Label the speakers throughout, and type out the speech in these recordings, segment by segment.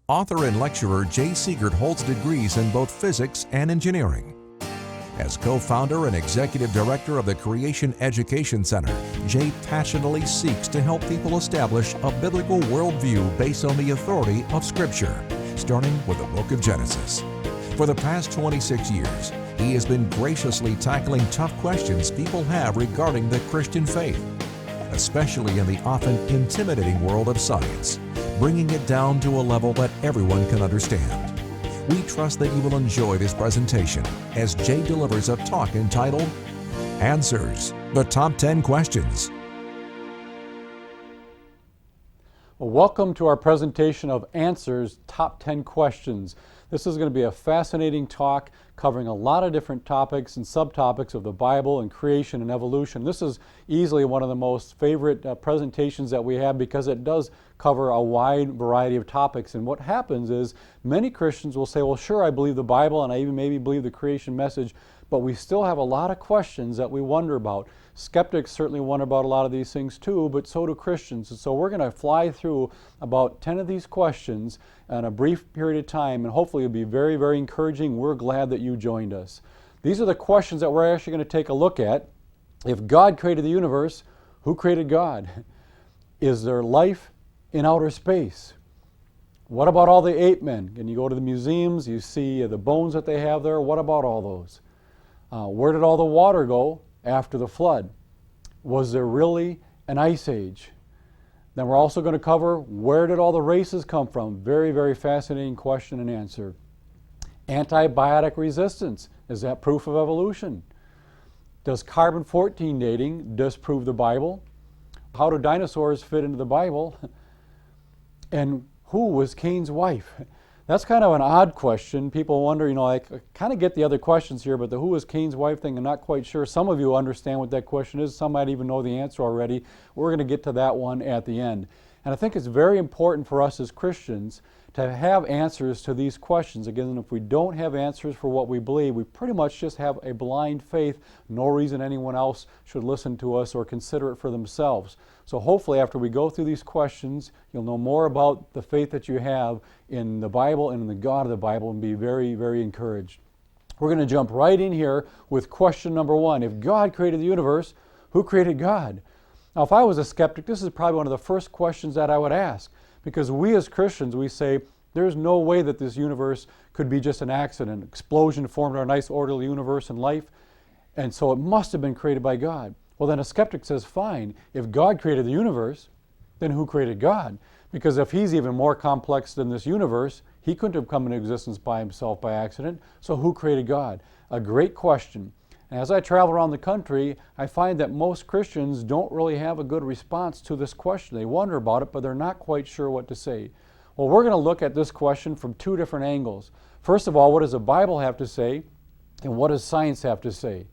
Speaker 1: Author and lecturer Jay Seegert holds degrees in both physics and engineering. As co-founder and executive director of the Creation Education Center, Jay passionately seeks to help people establish a biblical worldview based on the authority of Scripture, starting with the book of Genesis. For the past 26 years, he has been graciously tackling tough questions people have regarding the Christian faith, especially in the often intimidating world of science, bringing it down to a level that everyone can understand. We trust that you will enjoy this presentation as Jay delivers a talk entitled Answers, the Top 10 Questions.
Speaker 2: Well, welcome to our presentation of Answers, Top 10 Questions. This is going to be a fascinating talk covering a lot of different topics and subtopics of the Bible and creation and evolution. This is easily one of the most favorite presentations that we have because it does cover a wide variety of topics. And what happens is many Christians will say, well, sure, I believe the Bible and I even maybe believe the creation message, but we still have a lot of questions that we wonder about. Skeptics certainly wonder about a lot of these things too, but so do Christians. And so we're going to fly through about 10 of these questions in a brief period of time, and hopefully it'll be very, very encouraging. We're glad that you joined us. These are the questions that we're actually going to take a look at. If God created the universe, who created God? Is there life in outer space? What about all the ape men? And you go to the museums, you see the bones that they have there. What about all those? Where did all the water go after the flood? Was there really an ice age? Then we're also going to cover where did all the races come from? Very, very fascinating question and answer. Antibiotic resistance, is that proof of evolution? Does carbon-14 dating disprove the Bible? How do dinosaurs fit into the Bible? And who was Cain's wife? That's kind of an odd question. People wonder, I kind of get the other questions here, but the who was Cain's wife thing, I'm not quite sure. Some of you understand what that question is. Some might even know the answer already. We're going to get to that one at the end. And I think it's very important for us as Christians to have answers to these questions. Again, if we don't have answers for what we believe, we pretty much just have a blind faith. No reason anyone else should listen to us or consider it for themselves. So hopefully after we go through these questions, you'll know more about the faith that you have in the Bible and in the God of the Bible and be very, very encouraged. We're going to jump right in here with question number one. If God created the universe, who created God? Now, if I was a skeptic, this is probably one of the first questions that I would ask, because we as Christians, we say, there's no way that this universe could be just an accident. An explosion formed our nice orderly universe and life, and so it must have been created by God. Well, then a skeptic says, fine, if God created the universe, then who created God? Because if he's even more complex than this universe, he couldn't have come into existence by himself by accident, so who created God? A great question. And as I travel around the country, I find that most Christians don't really have a good response to this question. They wonder about it, but they're not quite sure what to say. Well, we're going to look at this question from two different angles. First of all, what does the Bible have to say, and what does science have to say?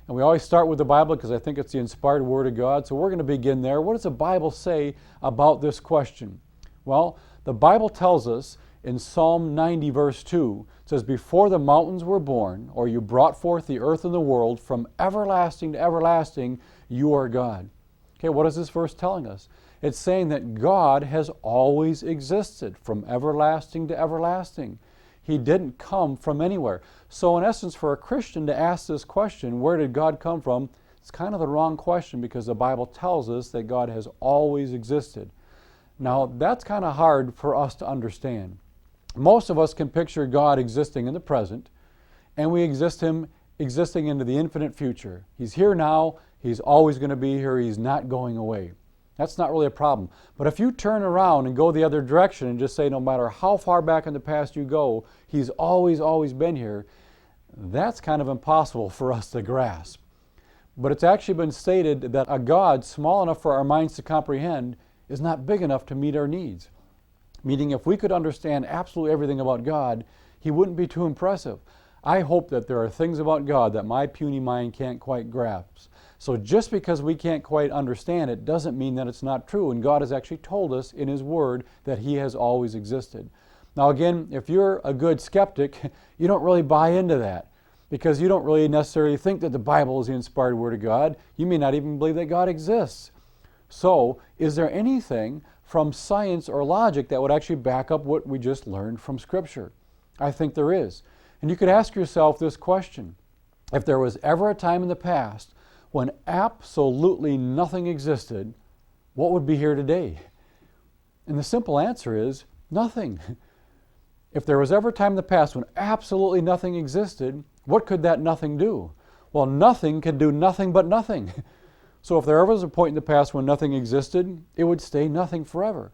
Speaker 2: And we always start with the Bible because I think it's the inspired Word of God, so we're going to begin there. What does the Bible say about this question? Well, the Bible tells us in Psalm 90, verse 2, it says, before the mountains were born, or you brought forth the earth and the world, from everlasting to everlasting, you are God. Okay, what is this verse telling us? It's saying that God has always existed from everlasting to everlasting. He didn't come from anywhere. So in essence, for a Christian to ask this question, where did God come from? It's kind of the wrong question because the Bible tells us that God has always existed. Now, that's kind of hard for us to understand. Most of us can picture God existing in the present, and we Him existing into the infinite future. He's here now. He's always going to be here. He's not going away. That's not really a problem. But if you turn around and go the other direction and just say no matter how far back in the past you go, He's always been here, that's kind of impossible for us to grasp. But it's actually been stated that a God small enough for our minds to comprehend is not big enough to meet our needs. Meaning if we could understand absolutely everything about God, He wouldn't be too impressive. I hope that there are things about God that my puny mind can't quite grasp. So just because we can't quite understand it doesn't mean that it's not true. And God has actually told us in His Word that He has always existed. Now again, if you're a good skeptic, you don't really buy into that because you don't really necessarily think that the Bible is the inspired Word of God. You may not even believe that God exists. So, is there anything from science or logic that would actually back up what we just learned from Scripture? I think there is. And you could ask yourself this question. If there was ever a time in the past when absolutely nothing existed, what would be here today? And the simple answer is nothing. If there was ever a time in the past when absolutely nothing existed, what could that nothing do? Well, nothing can do nothing but nothing. So if there ever was a point in the past when nothing existed, it would stay nothing forever.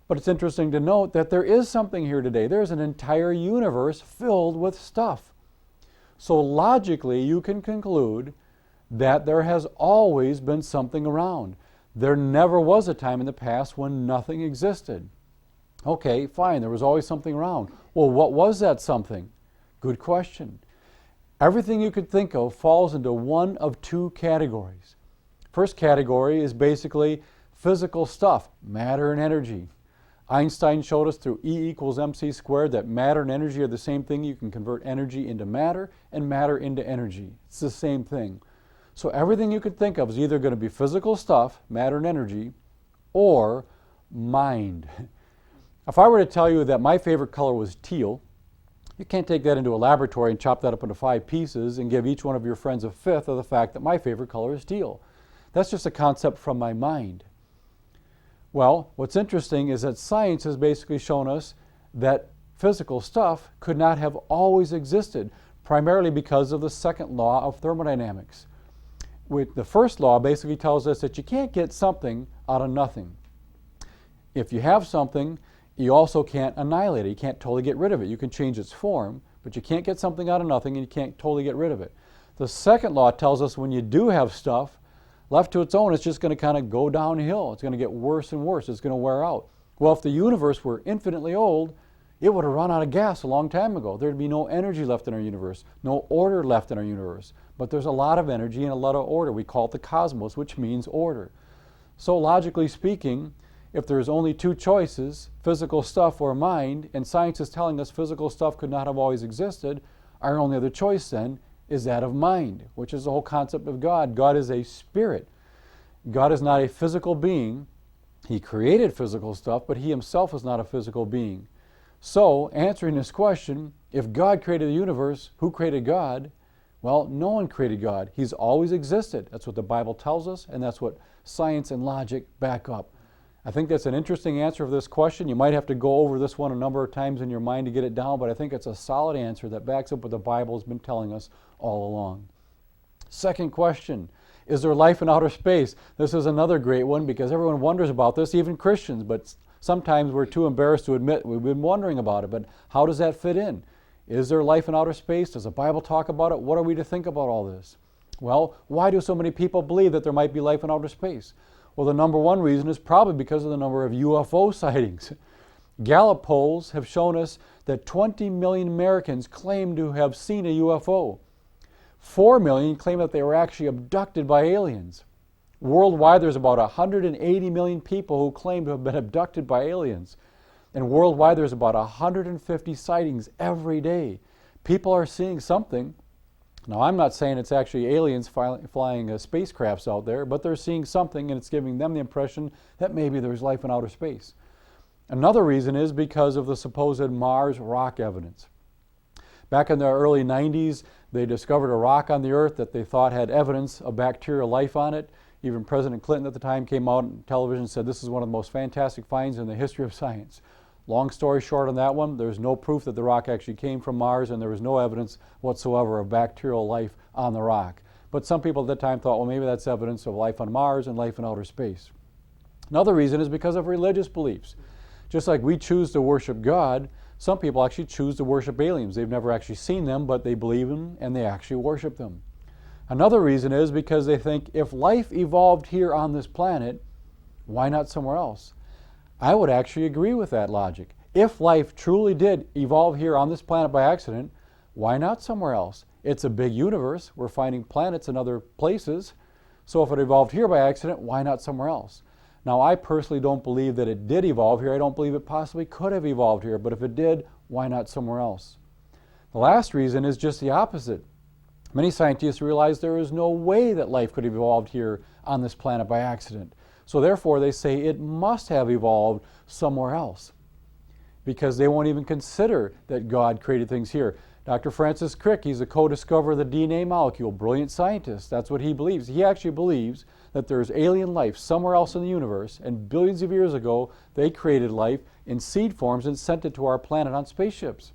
Speaker 2: But it's interesting to note that there is something here today. There's an entire universe filled with stuff. So logically, you can conclude that there has always been something around. There never was a time in the past when nothing existed. Okay, fine, there was always something around. Well, what was that something? Good question. Everything you could think of falls into one of two categories. First category is basically physical stuff, matter and energy. Einstein showed us through E equals mc squared that matter and energy are the same thing. You can convert energy into matter and matter into energy. It's the same thing. So everything you could think of is either going to be physical stuff, matter and energy, or mind. If I were to tell you that my favorite color was teal, you can't take that into a laboratory and chop that up into 5 pieces and give each one of your friends a fifth of the fact that my favorite color is teal. That's just a concept from my mind. Well, what's interesting is that science has basically shown us that physical stuff could not have always existed, primarily because of the second law of thermodynamics. The first law basically tells us that you can't get something out of nothing. If you have something, you also can't annihilate it. You can't totally get rid of it. You can change its form, but you can't get something out of nothing and you can't totally get rid of it. The second law tells us when you do have stuff, left to its own, it's just going to kind of go downhill. It's going to get worse and worse. It's going to wear out. Well, if the universe were infinitely old, it would have run out of gas a long time ago. There'd be no energy left in our universe, no order left in our universe. But there's a lot of energy and a lot of order. We call it the cosmos, which means order. So logically speaking, if there's only two choices, physical stuff or mind, and science is telling us physical stuff could not have always existed, our only other choice then is that of mind, which is the whole concept of God. God is a spirit. God is not a physical being. He created physical stuff, but he himself is not a physical being. So, answering this question, if God created the universe, who created God? Well, no one created God. He's always existed. That's what the Bible tells us, and that's what science and logic back up. I think that's an interesting answer for this question. You might have to go over this one a number of times in your mind to get it down, but I think it's a solid answer that backs up what the Bible has been telling us all along. Second question, is there life in outer space? This is another great one because everyone wonders about this, even Christians, but sometimes we're too embarrassed to admit we've been wondering about it. But how does that fit in? Is there life in outer space? Does the Bible talk about it? What are we to think about all this? Well, why do so many people believe that there might be life in outer space? Well, the number one reason is probably because of the number of UFO sightings. Gallup polls have shown us that 20 million Americans claim to have seen a UFO. 4 million claim that they were actually abducted by aliens. Worldwide, there's about 180 million people who claim to have been abducted by aliens. And worldwide, there's about 150 sightings every day. People are seeing something. Now, I'm not saying it's actually aliens flying spacecrafts out there, but they're seeing something and it's giving them the impression that maybe there's life in outer space. Another reason is because of the supposed Mars rock evidence. Back in the early 90s, they discovered a rock on the Earth that they thought had evidence of bacterial life on it. Even President Clinton at the time came out on television and said this is one of the most fantastic finds in the history of science. Long story short on that one, there's no proof that the rock actually came from Mars, and there was no evidence whatsoever of bacterial life on the rock. But some people at that time thought, well, maybe that's evidence of life on Mars and life in outer space. Another reason is because of religious beliefs. Just like we choose to worship God, some people actually choose to worship aliens. They've never actually seen them, but they believe them and they actually worship them. Another reason is because they think if life evolved here on this planet, why not somewhere else? I would actually agree with that logic. If life truly did evolve here on this planet by accident, why not somewhere else? It's a big universe. We're finding planets in other places. So if it evolved here by accident, why not somewhere else? Now, I personally don't believe that it did evolve here. I don't believe it possibly could have evolved here. But if it did, why not somewhere else? The last reason is just the opposite. Many scientists realize there is no way that life could have evolved here on this planet by accident. So therefore, they say it must have evolved somewhere else, because they won't even consider that God created things here. Dr. Francis Crick, he's a co-discoverer of the DNA molecule, brilliant scientist. That's what he believes. He actually believes that there's alien life somewhere else in the universe, and billions of years ago, they created life in seed forms and sent it to our planet on spaceships.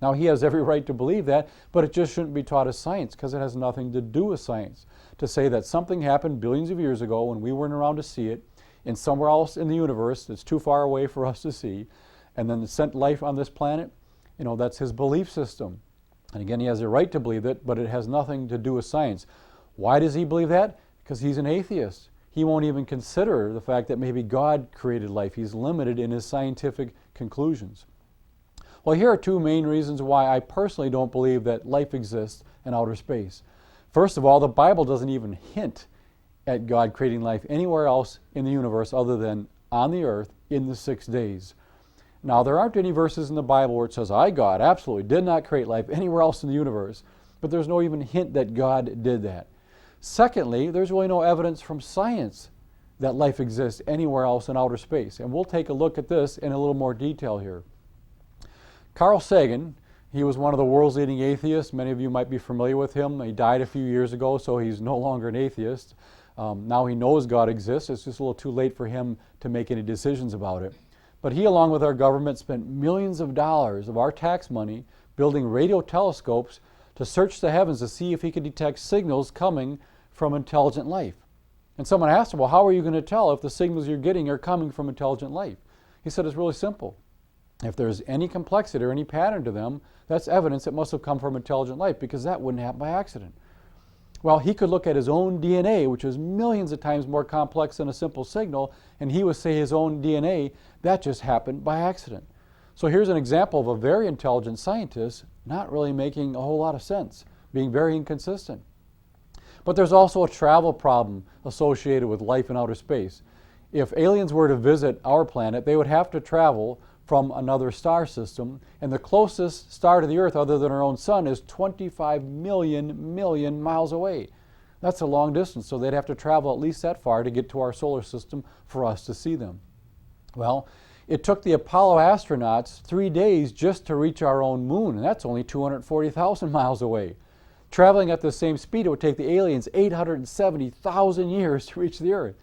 Speaker 2: Now, he has every right to believe that, but it just shouldn't be taught as science, because it has nothing to do with science. To say that something happened billions of years ago when we weren't around to see it, in somewhere else in the universe that's too far away for us to see, and then sent life on this planet, that's his belief system. And again, he has a right to believe it, but it has nothing to do with science. Why does he believe that? Because he's an atheist. He won't even consider the fact that maybe God created life. He's limited in his scientific conclusions. Well, here are two main reasons why I personally don't believe that life exists in outer space. First of all, the Bible doesn't even hint at God creating life anywhere else in the universe other than on the earth in the 6 days. Now, there aren't any verses in the Bible where it says, I, God, absolutely did not create life anywhere else in the universe, but there's no even hint that God did that. Secondly, there's really no evidence from science that life exists anywhere else in outer space, and we'll take a look at this in a little more detail here. Carl Sagan, he was one of the world's leading atheists. Many of you might be familiar with him. He died a few years ago, so he's no longer an atheist. Now he knows God exists. It's just a little too late for him to make any decisions about it. But he, along with our government, spent millions of dollars of our tax money building radio telescopes to search the heavens to see if he could detect signals coming from intelligent life. And someone asked him, well, how are you going to tell if the signals you're getting are coming from intelligent life? He said, it's really simple. If there's any complexity or any pattern to them, that's evidence it must have come from intelligent life, because that wouldn't happen by accident. Well, he could look at his own DNA, which is millions of times more complex than a simple signal, and he would say his own DNA, that just happened by accident. So here's an example of a very intelligent scientist not really making a whole lot of sense, being very inconsistent. But there's also a travel problem associated with life in outer space. If aliens were to visit our planet, they would have to travel from another star system, and the closest star to the Earth other than our own sun is 25 million miles away. That's a long distance, so they'd have to travel at least that far to get to our solar system for us to see them. Well, it took the Apollo astronauts 3 days just to reach our own moon, and that's only 240,000 miles away. Traveling at the same speed, it would take the aliens 870,000 years to reach the Earth.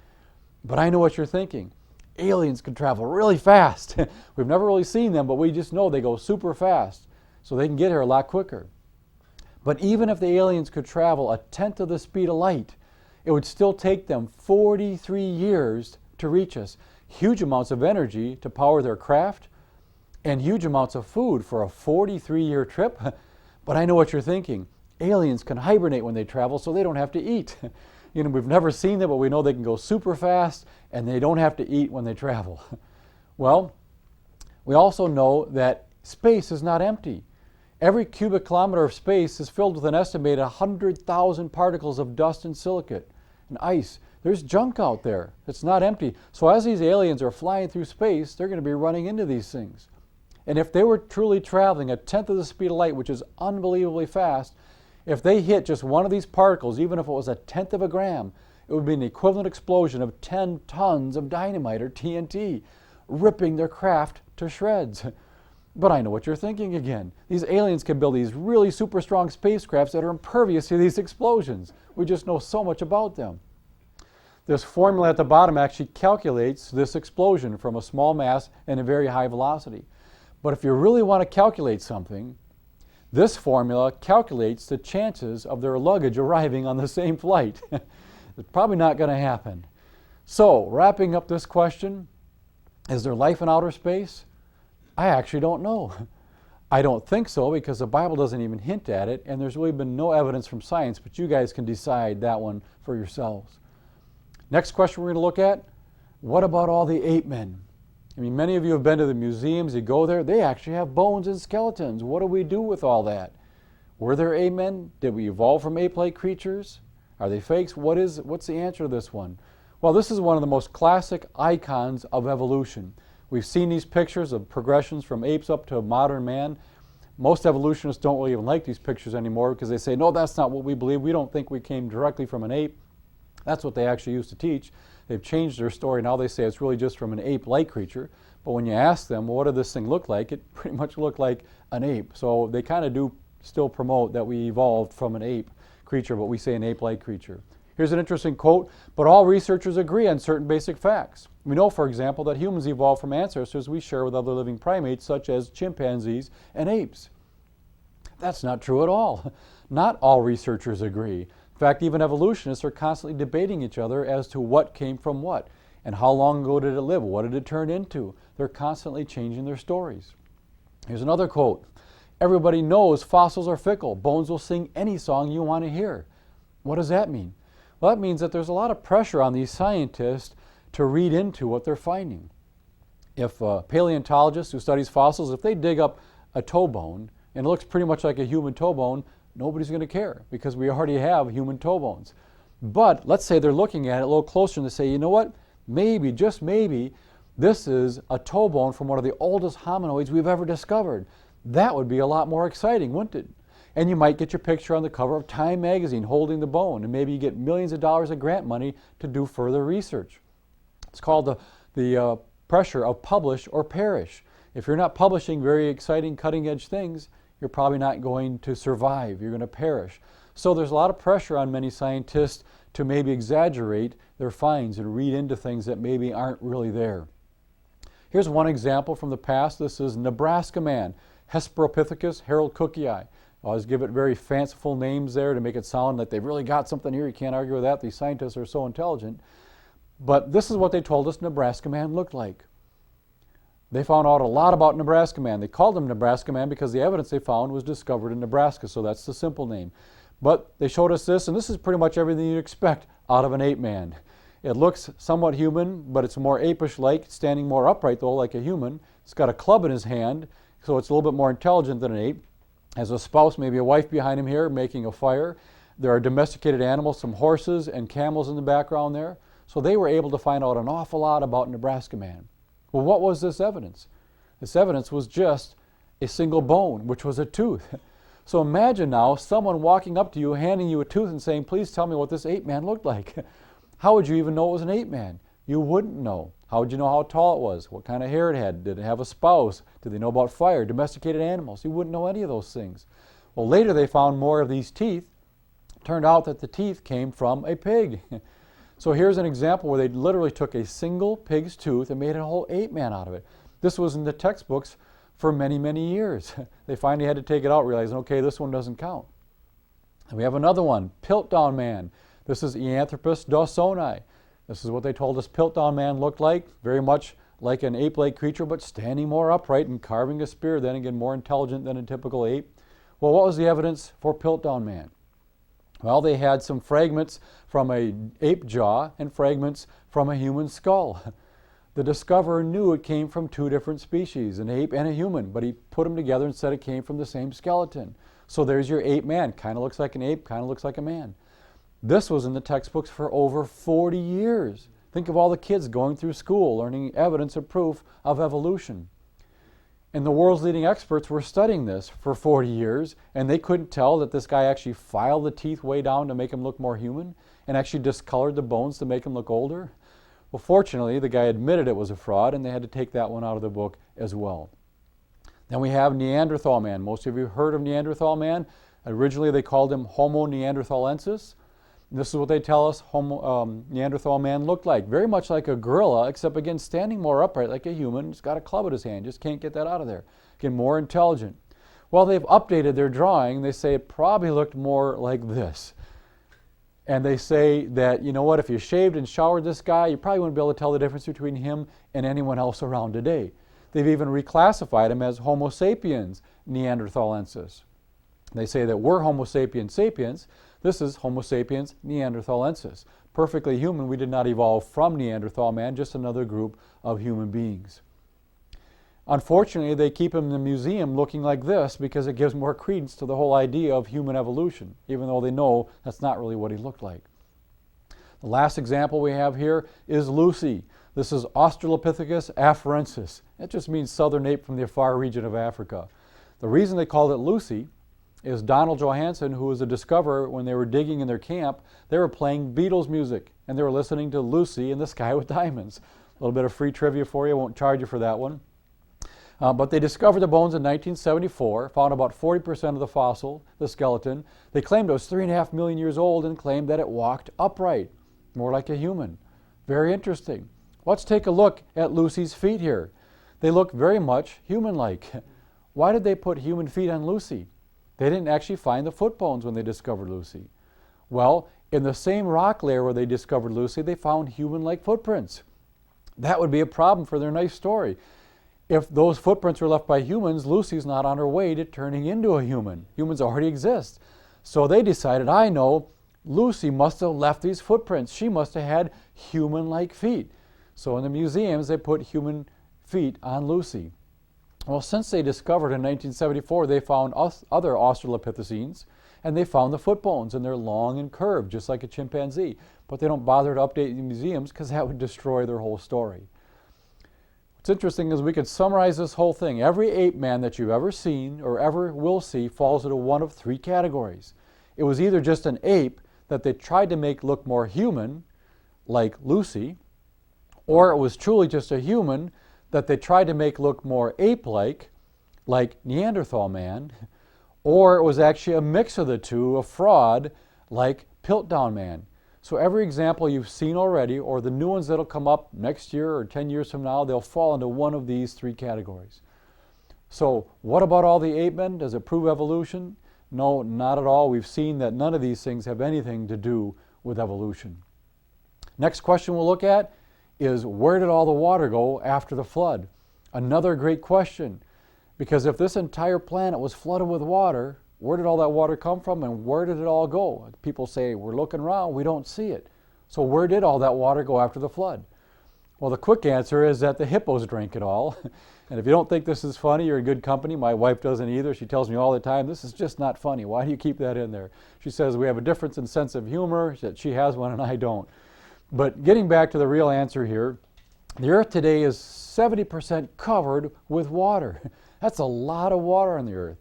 Speaker 2: But I know what you're thinking. Aliens can travel really fast. We've never really seen them, but we just know they go super fast, so they can get here a lot quicker. But even if the aliens could travel a tenth of the speed of light, it would still take them 43 years to reach us. Huge amounts of energy to power their craft, and huge amounts of food for a 43-year trip. But I know what you're thinking. Aliens can hibernate when they travel, so they don't have to eat. We've never seen them, but we know they can go super fast, and they don't have to eat when they travel. Well, we also know that space is not empty. Every cubic kilometer of space is filled with an estimated 100,000 particles of dust and silicate and ice. There's junk out there. It's not empty. So as these aliens are flying through space, they're going to be running into these things. And if they were truly traveling a tenth of the speed of light, which is unbelievably fast, if they hit just one of these particles, even if it was a tenth of a gram, it would be an equivalent explosion of 10 tons of dynamite or TNT, ripping their craft to shreds. But I know what you're thinking again. These aliens can build these really super strong spacecrafts that are impervious to these explosions. We just know so much about them. This formula at the bottom actually calculates this explosion from a small mass and a very high velocity. But if you really want to calculate something, this formula calculates the chances of their luggage arriving on the same flight. It's probably not going to happen. So, wrapping up this question, is there life in outer space? I actually don't know. I don't think so, because the Bible doesn't even hint at it, and there's really been no evidence from science, but you guys can decide that one for yourselves. Next question we're going to look at, what about all the ape men? I mean, many of you have been to the museums, you go there, they actually have bones and skeletons. What do we do with all that? Were there ape men? Did we evolve from ape-like creatures? Are they fakes? What's the answer to this one? Well, this is one of the most classic icons of evolution. We've seen these pictures of progressions from apes up to modern man. Most evolutionists don't really even like these pictures anymore because they say, no, that's not what we believe. We don't think we came directly from an ape. That's what they actually used to teach. They've changed their story. Now they say it's really just from an ape-like creature. But when you ask them, well, what did this thing look like? It pretty much looked like an ape. So they kind of do still promote that we evolved from an ape creature, but we say an ape-like creature. Here's an interesting quote, but all researchers agree on certain basic facts. We know, for example, that humans evolved from ancestors we share with other living primates, such as chimpanzees and apes. That's not true at all. Not all researchers agree. In fact, even evolutionists are constantly debating each other as to what came from what, and how long ago did it live, what did it turn into. They're constantly changing their stories. Here's another quote. Everybody knows fossils are fickle. Bones will sing any song you want to hear. What does that mean? Well, that means that there's a lot of pressure on these scientists to read into what they're finding. If a paleontologist who studies fossils, if they dig up a toe bone and it looks pretty much like a human toe bone, nobody's going to care because we already have human toe bones. But let's say they're looking at it a little closer and they say, you know what, maybe, just maybe, this is a toe bone from one of the oldest hominoids we've ever discovered. That would be a lot more exciting, wouldn't it? And you might get your picture on the cover of Time magazine holding the bone, and maybe you get millions of dollars of grant money to do further research. It's called the pressure of publish or perish. If you're not publishing very exciting, cutting-edge things, you're probably not going to survive. You're going to perish. So there's a lot of pressure on many scientists to maybe exaggerate their finds and read into things that maybe aren't really there. Here's one example from the past. This is Nebraska man, Hesperopithecus harold-cookii. I always give it very fanciful names there to make it sound like they've really got something here. You can't argue with that. These scientists are so intelligent. But this is what they told us Nebraska man looked like. They found out a lot about Nebraska man. They called him Nebraska man because the evidence they found was discovered in Nebraska, so that's the simple name. But they showed us this, and this is pretty much everything you'd expect out of an ape man. It looks somewhat human, but it's more apish-like, standing more upright though, like a human. It's got a club in his hand, so it's a little bit more intelligent than an ape. Has a spouse, maybe a wife behind him here, making a fire. There are domesticated animals, some horses and camels in the background there. So they were able to find out an awful lot about Nebraska man. Well, what was this evidence? This evidence was just a single bone, which was a tooth. So imagine now someone walking up to you, handing you a tooth and saying, please tell me what this ape man looked like. How would you even know it was an ape man? You wouldn't know. How would you know how tall it was? What kind of hair it had? Did it have a spouse? Did they know about fire? Domesticated animals? You wouldn't know any of those things. Well, later they found more of these teeth. Turned out that the teeth came from a pig. So here's an example where they literally took a single pig's tooth and made a whole ape man out of it. This was in the textbooks for many, many years. They finally had to take it out, realizing, okay, this one doesn't count. And we have another one, Piltdown man. This is Eanthropus dawsoni. This is what they told us Piltdown man looked like, very much like an ape-like creature, but standing more upright and carving a spear, then again more intelligent than a typical ape. Well, what was the evidence for Piltdown man? Well, they had some fragments from an ape jaw and fragments from a human skull. The discoverer knew it came from two different species, an ape and a human, but he put them together and said it came from the same skeleton. So there's your ape man. Kind of looks like an ape, kind of looks like a man. This was in the textbooks for over 40 years. Think of all the kids going through school learning evidence and proof of evolution. And the world's leading experts were studying this for 40 years, and they couldn't tell that this guy actually filed the teeth way down to make him look more human and actually discolored the bones to make him look older. Well, fortunately, the guy admitted it was a fraud, and they had to take that one out of the book as well. Then we have Neanderthal man. Most of you have heard of Neanderthal man. Originally, they called him Homo neanderthalensis. This is what they tell us Neanderthal man looked like. Very much like a gorilla, except again standing more upright like a human. He's got a club in his hand, just can't get that out of there. Again, more intelligent. Well, they've updated their drawing. They say it probably looked more like this. And they say that, you know what, if you shaved and showered this guy, you probably wouldn't be able to tell the difference between him and anyone else around today. They've even reclassified him as Homo sapiens neanderthalensis. They say that we're Homo sapiens sapiens. This is Homo sapiens neanderthalensis. Perfectly human. We did not evolve from Neanderthal man, just another group of human beings. Unfortunately, they keep him in the museum looking like this because it gives more credence to the whole idea of human evolution, even though they know that's not really what he looked like. The last example we have here is Lucy. This is Australopithecus afarensis. It just means southern ape from the far region of Africa. The reason they called it Lucy is Donald Johanson, who was a discoverer when they were digging in their camp. They were playing Beatles music, and they were listening to Lucy in the Sky with Diamonds. A little bit of free trivia for you. I won't charge you for that one. But they discovered the bones in 1974, found about 40% of the fossil, the skeleton. They claimed it was 3.5 million years old and claimed that it walked upright, more like a human. Very interesting. Let's take a look at Lucy's feet here. They look very much human-like. Why did they put human feet on Lucy? They didn't actually find the foot bones when they discovered Lucy. Well, in the same rock layer where they discovered Lucy, they found human-like footprints. That would be a problem for their nice story. If those footprints were left by humans, Lucy's not on her way to turning into a human. Humans already exist. So they decided, I know, Lucy must have left these footprints. She must have had human-like feet. So in the museums, they put human feet on Lucy. Well, since they discovered in 1974, they found other Australopithecines, and they found the foot bones, and they're long and curved, just like a chimpanzee. But they don't bother to update the museums because that would destroy their whole story. What's interesting is we could summarize this whole thing. Every ape man that you've ever seen or ever will see falls into one of three categories. It was either just an ape that they tried to make look more human, like Lucy, or it was truly just a human that they tried to make look more ape-like, like Neanderthal man, or it was actually a mix of the two, a fraud, like Piltdown man. So every example you've seen already, or the new ones that'll come up next year or 10 years from now, they'll fall into one of these three categories. So what about all the ape men? Does it prove evolution? No, not at all. We've seen that none of these things have anything to do with evolution. Next question we'll look at is, where did all the water go after the flood? Another great question, because if this entire planet was flooded with water, where did all that water come from and where did it all go? People say, we're looking around, we don't see it. So where did all that water go after the flood? Well, the quick answer is that the hippos drank it all. And if you don't think this is funny, you're in good company. My wife doesn't either. She tells me all the time, this is just not funny. Why do you keep that in there? She says we have a difference in sense of humor, that she has one and I don't. But getting back to the real answer here, the Earth today is 70% covered with water. That's a lot of water on the Earth.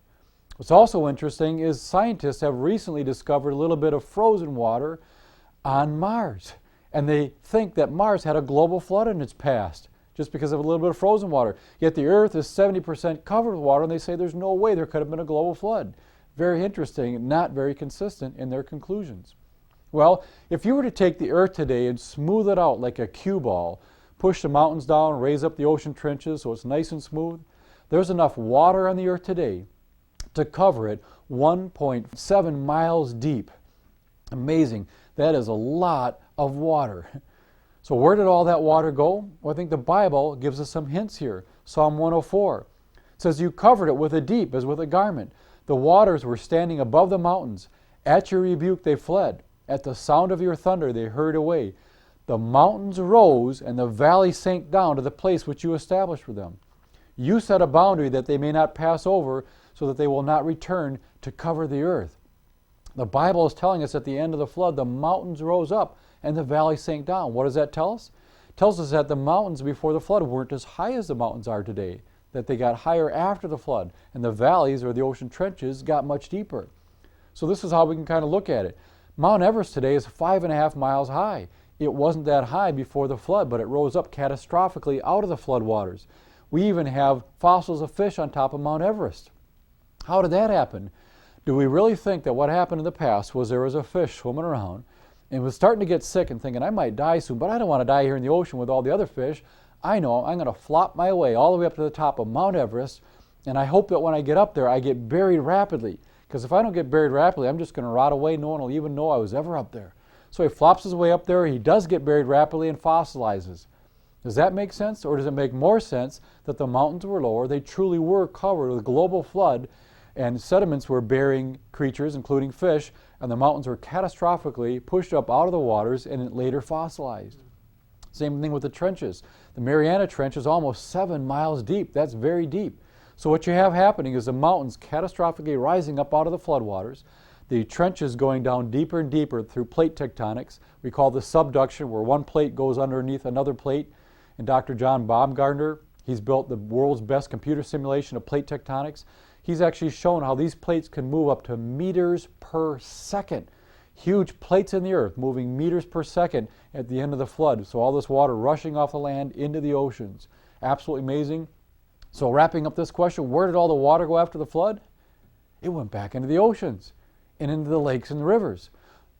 Speaker 2: What's also interesting is scientists have recently discovered a little bit of frozen water on Mars. And they think that Mars had a global flood in its past just because of a little bit of frozen water. Yet the Earth is 70% covered with water, and they say there's no way there could have been a global flood. Very interesting, not very consistent in their conclusions. Well, if you were to take the Earth today and smooth it out like a cue ball, push the mountains down, raise up the ocean trenches so it's nice and smooth, there's enough water on the Earth today to cover it 1.7 miles deep. Amazing. That is a lot of water. So where did all that water go? Well, I think the Bible gives us some hints here. Psalm 104 says, you covered it with a deep as with a garment. The waters were standing above the mountains. At your rebuke they fled. At the sound of your thunder they hurried away. The mountains rose and the valley sank down to the place which you established for them. You set a boundary that they may not pass over, so that they will not return to cover the earth. The Bible is telling us at the end of the flood, the mountains rose up and the valley sank down. What does that tell us? It tells us that the mountains before the flood weren't as high as the mountains are today, that they got higher after the flood, and the valleys or the ocean trenches got much deeper. So this is how we can kind of look at it. Mount Everest today is 5.5 miles high. It wasn't that high before the flood, but it rose up catastrophically out of the flood waters. We even have fossils of fish on top of Mount Everest. How did that happen? Do we really think that what happened in the past was there was a fish swimming around and was starting to get sick and thinking, I might die soon, but I don't want to die here in the ocean with all the other fish. I know I'm going to flop my way all the way up to the top of Mount Everest, and I hope that when I get up there, I get buried rapidly. Because if I don't get buried rapidly, I'm just going to rot away. No one will even know I was ever up there. So he flops his way up there. He does get buried rapidly and fossilizes. Does that make sense? Or does it make more sense that the mountains were lower? They truly were covered with a global flood, and sediments were burying creatures, including fish, and the mountains were catastrophically pushed up out of the waters and it later fossilized. Same thing with the trenches. The Mariana Trench is almost 7 miles deep. That's very deep. So what you have happening is the mountains catastrophically rising up out of the floodwaters, the trenches going down deeper and deeper through plate tectonics. We call this subduction, where one plate goes underneath another plate. And Dr. John Baumgartner, he's built the world's best computer simulation of plate tectonics. He's actually shown how these plates can move up to meters per second. Huge plates in the earth moving meters per second at the end of the flood. So all this water rushing off the land into the oceans. Absolutely amazing. So wrapping up this question, where did all the water go after the flood? It went back into the oceans and into the lakes and the rivers.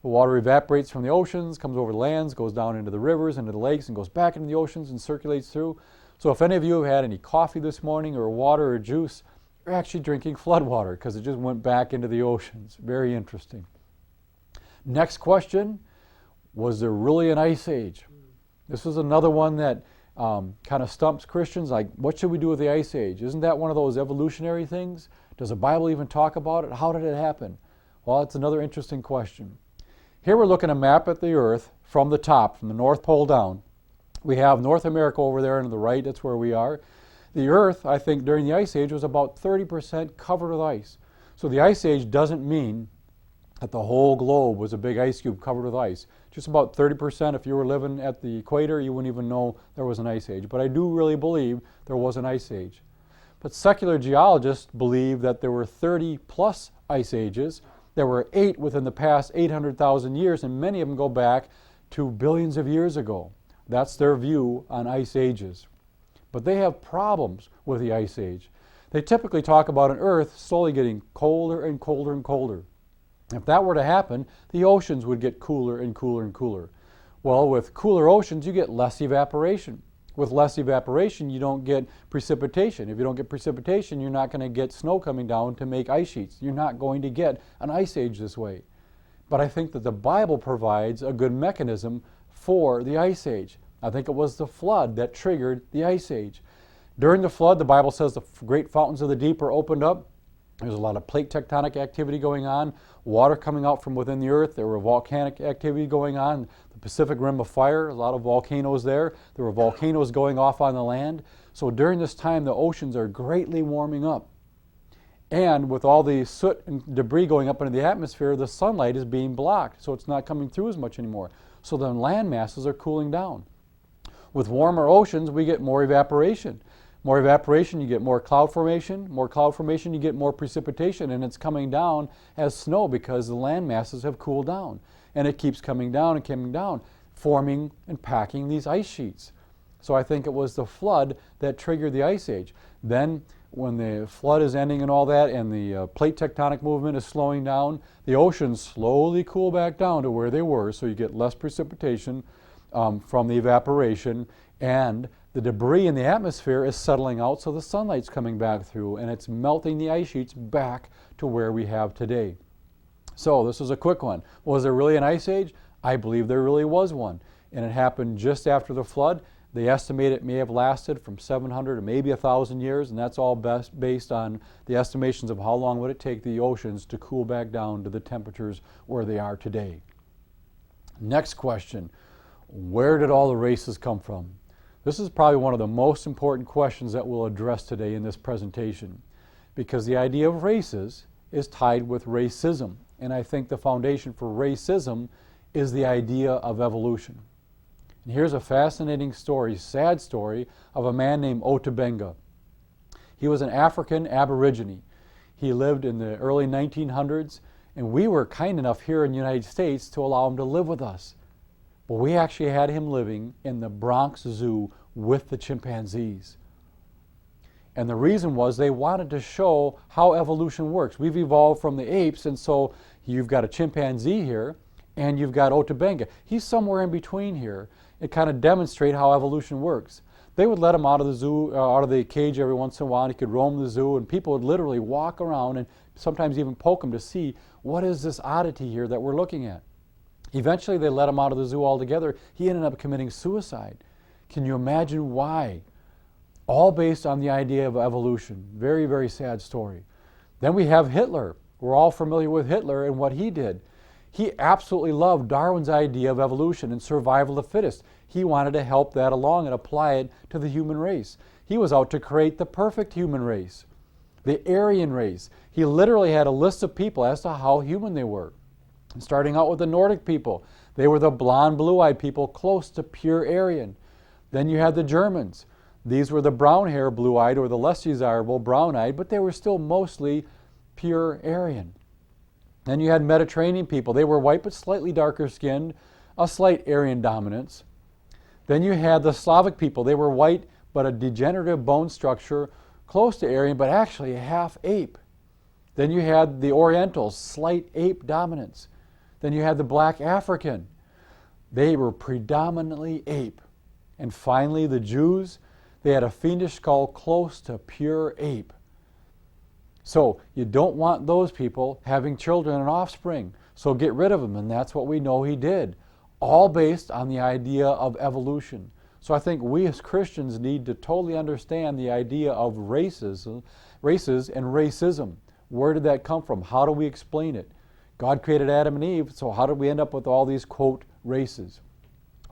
Speaker 2: The water evaporates from the oceans, comes over the lands, goes down into the rivers, into the lakes, and goes back into the oceans and circulates through. So if any of you have had any coffee this morning or water or juice, you're actually drinking flood water because it just went back into the oceans. Very interesting. Next question, was there really an ice age? This is another one that kind of stumps Christians, like what should we do with the ice age? Isn't that one of those evolutionary things? Does the Bible even talk about it? How did it happen? Well, it's another interesting question. Here we're looking at a map at the earth from the top, from the North Pole down. We have North America over there and to the right, that's where we are. The earth, I think, during the ice age was about 30% covered with ice. So the ice age doesn't mean that the whole globe was a big ice cube covered with ice. Just about 30%. If you were living at the equator, you wouldn't even know there was an ice age. But I do really believe there was an ice age. But secular geologists believe that there were 30 plus ice ages. There were 8 within the past 800,000 years, and many of them go back to billions of years ago. That's their view on ice ages. But they have problems with the ice age. They typically talk about an Earth slowly getting colder and colder and colder. If that were to happen, the oceans would get cooler and cooler and cooler. Well, with cooler oceans, you get less evaporation. With less evaporation, you don't get precipitation. If you don't get precipitation, you're not going to get snow coming down to make ice sheets. You're not going to get an ice age this way. But I think that the Bible provides a good mechanism for the ice age. I think it was the flood that triggered the ice age. During the flood, the Bible says the great fountains of the deep are opened up. There's a lot of plate tectonic activity going on, water coming out from within the earth. There were volcanic activity going on, the Pacific Rim of Fire, a lot of volcanoes there. There were volcanoes going off on the land. So during this time, the oceans are greatly warming up. And with all the soot and debris going up into the atmosphere, the sunlight is being blocked, so it's not coming through as much anymore. So the land masses are cooling down. With warmer oceans, we get more evaporation. More evaporation, you get more cloud formation. More cloud formation, you get more precipitation, and it's coming down as snow because the land masses have cooled down. And it keeps coming down and coming down, forming and packing these ice sheets. So I think it was the flood that triggered the ice age. Then when the flood is ending and all that, and the plate tectonic movement is slowing down, the oceans slowly cool back down to where they were, so you get less precipitation from the evaporation, and the debris in the atmosphere is settling out, so the sunlight's coming back through, and it's melting the ice sheets back to where we have today. So this is a quick one. Was there really an ice age? I believe there really was one, and it happened just after the flood. They estimate it may have lasted from 700 to maybe 1,000 years, and that's all based on the estimations of how long would it take the oceans to cool back down to the temperatures where they are today. Next question, where did all the races come from? This is probably one of the most important questions that we'll address today in this presentation, because the idea of races is tied with racism, and I think the foundation for racism is the idea of evolution. And here's a fascinating story, sad story, of a man named Otabenga. He was an African Aborigine. He lived in the early 1900s, and we were kind enough here in the United States to allow him to live with us. But we actually had him living in the Bronx Zoo with the chimpanzees. And the reason was they wanted to show how evolution works. We've evolved from the apes, and so you've got a chimpanzee here, and you've got Otabenga. He's somewhere in between here. It kind of demonstrate how evolution works. They would let him out of the zoo, out of the cage every once in a while, and he could roam the zoo, and people would literally walk around and sometimes even poke him to see, what is this oddity here that we're looking at? Eventually they let him out of the zoo altogether. He ended up committing suicide. Can you imagine why? All based on the idea of evolution. Very, very sad story. Then we have Hitler. We're all familiar with Hitler and what he did. He absolutely loved Darwin's idea of evolution and survival of the fittest. He wanted to help that along and apply it to the human race. He was out to create the perfect human race, the Aryan race. He literally had a list of people as to how human they were. Starting out with the Nordic people. They were the blonde, blue-eyed people close to pure Aryan. Then you had the Germans. These were the brown hair, blue-eyed, or the less desirable brown-eyed, but they were still mostly pure Aryan. Then you had Mediterranean people. They were white but slightly darker skinned, a slight Aryan dominance. Then you had the Slavic people. They were white but a degenerative bone structure, close to Aryan, but actually a half ape. Then you had the Orientals, slight ape dominance. Then you had the black African. They were predominantly ape. And finally, the Jews, they had a fiendish skull close to pure ape. So you don't want those people having children and offspring. So get rid of them, and that's what we know he did. All based on the idea of evolution. So I think we as Christians need to totally understand the idea of races and racism. Where did that come from? How do we explain it? God created Adam and Eve, so how did we end up with all these, quote, races?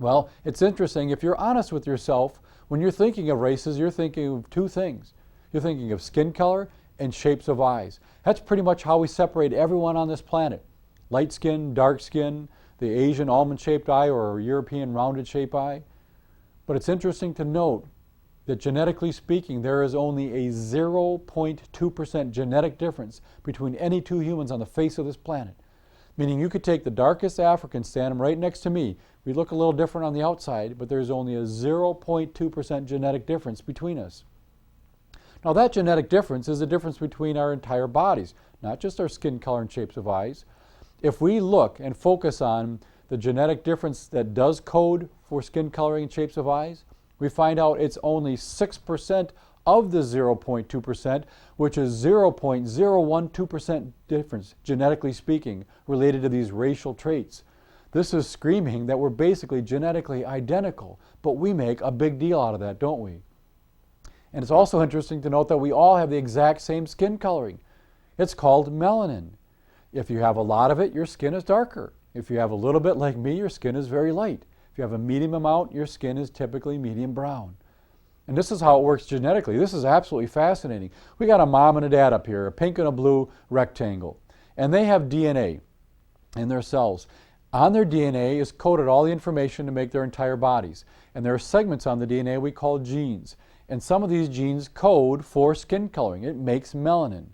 Speaker 2: Well, it's interesting. If you're honest with yourself, when you're thinking of races, you're thinking of two things. You're thinking of skin color and shapes of eyes. That's pretty much how we separate everyone on this planet. Light skin, dark skin, the Asian almond-shaped eye or European rounded-shaped eye. But it's interesting to note that genetically speaking, there is only a 0.2% genetic difference between any two humans on the face of this planet. Meaning you could take the darkest African, stand him right next to me. We look a little different on the outside, but there's only a 0.2% genetic difference between us. Now that genetic difference is the difference between our entire bodies, not just our skin color and shapes of eyes. If we look and focus on the genetic difference that does code for skin coloring and shapes of eyes, we find out it's only 6% of the 0.2%, which is 0.012% difference, genetically speaking, related to these racial traits. This is screaming that we're basically genetically identical, but we make a big deal out of that, don't we? And it's also interesting to note that we all have the exact same skin coloring. It's called melanin. If you have a lot of it, your skin is darker. If you have a little bit like me, your skin is very light. If you have a medium amount, your skin is typically medium brown. And this is how it works genetically. This is absolutely fascinating. We got a mom and a dad up here, a pink and a blue rectangle. And they have DNA in their cells. On their DNA is coded all the information to make their entire bodies. And there are segments on the DNA we call genes. And some of these genes code for skin coloring. It makes melanin.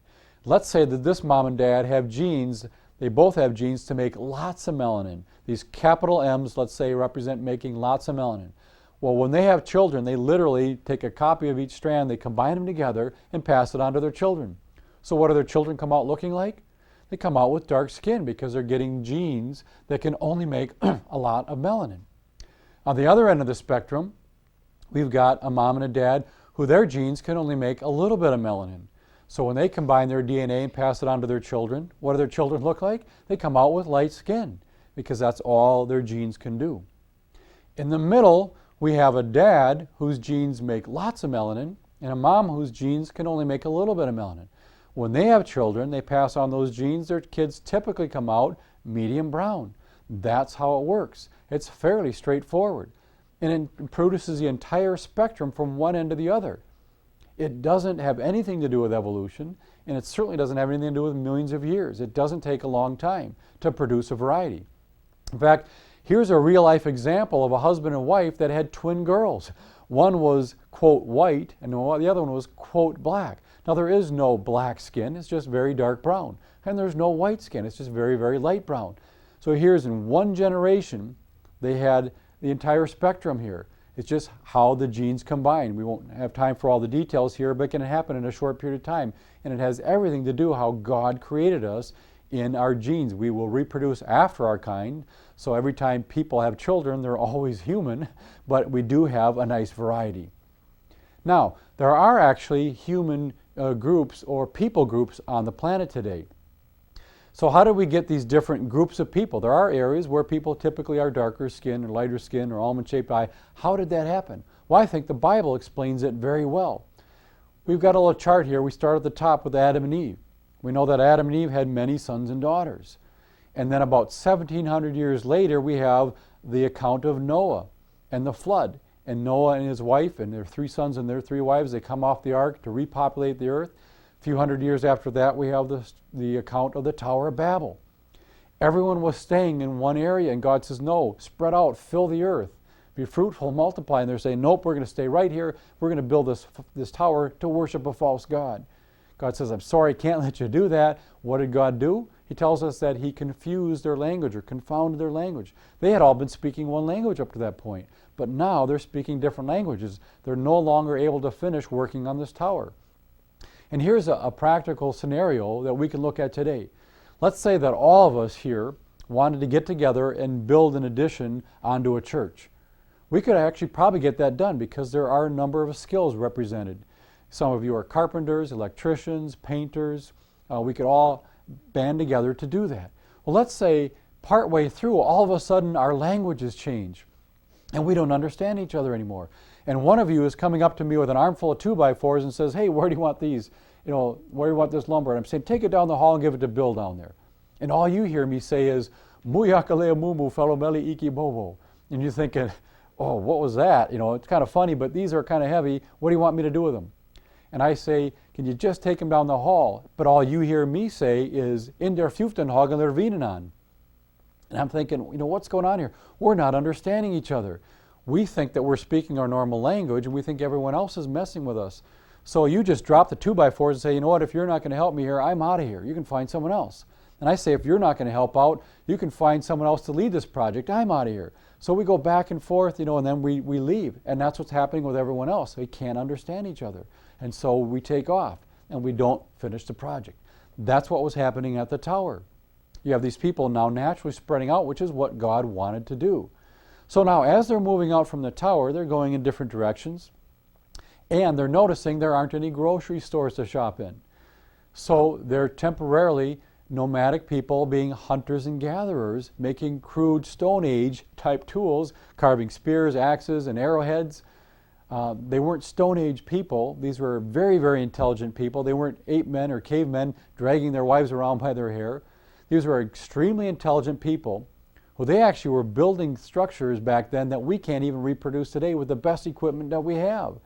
Speaker 2: Let's say that this mom and dad have genes, they both have genes to make lots of melanin. These capital M's, let's say, represent making lots of melanin. Well, when they have children, they literally take a copy of each strand, they combine them together and pass it on to their children. So what do their children come out looking like? They come out with dark skin because they're getting genes that can only make a lot of melanin. On the other end of the spectrum, we've got a mom and a dad who their genes can only make a little bit of melanin. So when they combine their DNA and pass it on to their children, what do their children look like? They come out with light skin because that's all their genes can do. In the middle, we have a dad whose genes make lots of melanin and a mom whose genes can only make a little bit of melanin. When they have children, they pass on those genes. Their kids typically come out medium brown. That's how it works. It's fairly straightforward. And it produces the entire spectrum from one end to the other. It doesn't have anything to do with evolution, and it certainly doesn't have anything to do with millions of years. It doesn't take a long time to produce a variety. In fact, here's a real-life example of a husband and wife that had twin girls. One was, quote, white, and the other one was, quote, black. Now, there is no black skin. It's just very dark brown. And there's no white skin. It's just very, very light brown. So here's in one generation, they had the entire spectrum here. It's just how the genes combine. We won't have time for all the details here, but it can happen in a short period of time. And it has everything to do how God created us in our genes. We will reproduce after our kind. So every time people have children, they're always human, but we do have a nice variety. Now, there are actually human groups or people groups on the planet today. So how do we get these different groups of people? There are areas where people typically are darker skin or lighter skin or almond-shaped eye. How did that happen? Well, I think the Bible explains it very well. We've got a little chart here. We start at the top with Adam and Eve. We know that Adam and Eve had many sons and daughters. And then about 1,700 years later, we have the account of Noah and the flood. And Noah and his wife and their 3 sons and their 3 wives, they come off the ark to repopulate the earth. A few hundred years after that, we have the account of the Tower of Babel. Everyone was staying in one area, and God says, no, spread out, fill the earth. be fruitful, multiply. And they're saying, nope, we're going to stay right here. We're going to build this tower to worship a false god. God says, I'm sorry, I can't let you do that. What did God do? He tells us that he confused their language or confounded their language. They had all been speaking one language up to that point, but now they're speaking different languages. They're no longer able to finish working on this tower. And here's a practical scenario that we can look at today. Let's say that all of us here wanted to get together and build an addition onto a church. We could actually probably get that done because there are a number of skills represented. Some of you are carpenters, electricians, painters. We could all band together to do that. Well, let's say partway through, all of a sudden our languages change and we don't understand each other anymore. And one of you is coming up to me with an armful of 2x4s and says, hey, where do you want these? Where do you want this lumber? And I'm saying, take it down the hall and give it to Bill down there. And all you hear me say is, Muyakalea mumu felomeli iki bobo. And you're thinking, oh, what was that? It's kind of funny, but these are kind of heavy. What do you want me to do with them? And I say, can you just take them down the hall? But all you hear me say is, in der Fjuftenhagen der Wienenan. And I'm thinking, what's going on here? We're not understanding each other. We think that we're speaking our normal language, and we think everyone else is messing with us. So you just drop the 2x4s and say, you know what, if you're not going to help me here, I'm out of here. You can find someone else. And I say, if you're not going to help out, you can find someone else to lead this project. I'm out of here. So we go back and forth, and then we leave. And that's what's happening with everyone else. They can't understand each other. And so we take off, and we don't finish the project. That's what was happening at the tower. You have these people now naturally spreading out, which is what God wanted to do. So now as they're moving out from the tower, they're going in different directions, and they're noticing there aren't any grocery stores to shop in. So they're temporarily nomadic people being hunters and gatherers, making crude Stone Age type tools, carving spears, axes, and arrowheads. They weren't Stone Age people. These were very, very intelligent people. They weren't ape men or cavemen dragging their wives around by their hair. These were extremely intelligent people who they actually were building structures back then that we can't even reproduce today with the best equipment that we have.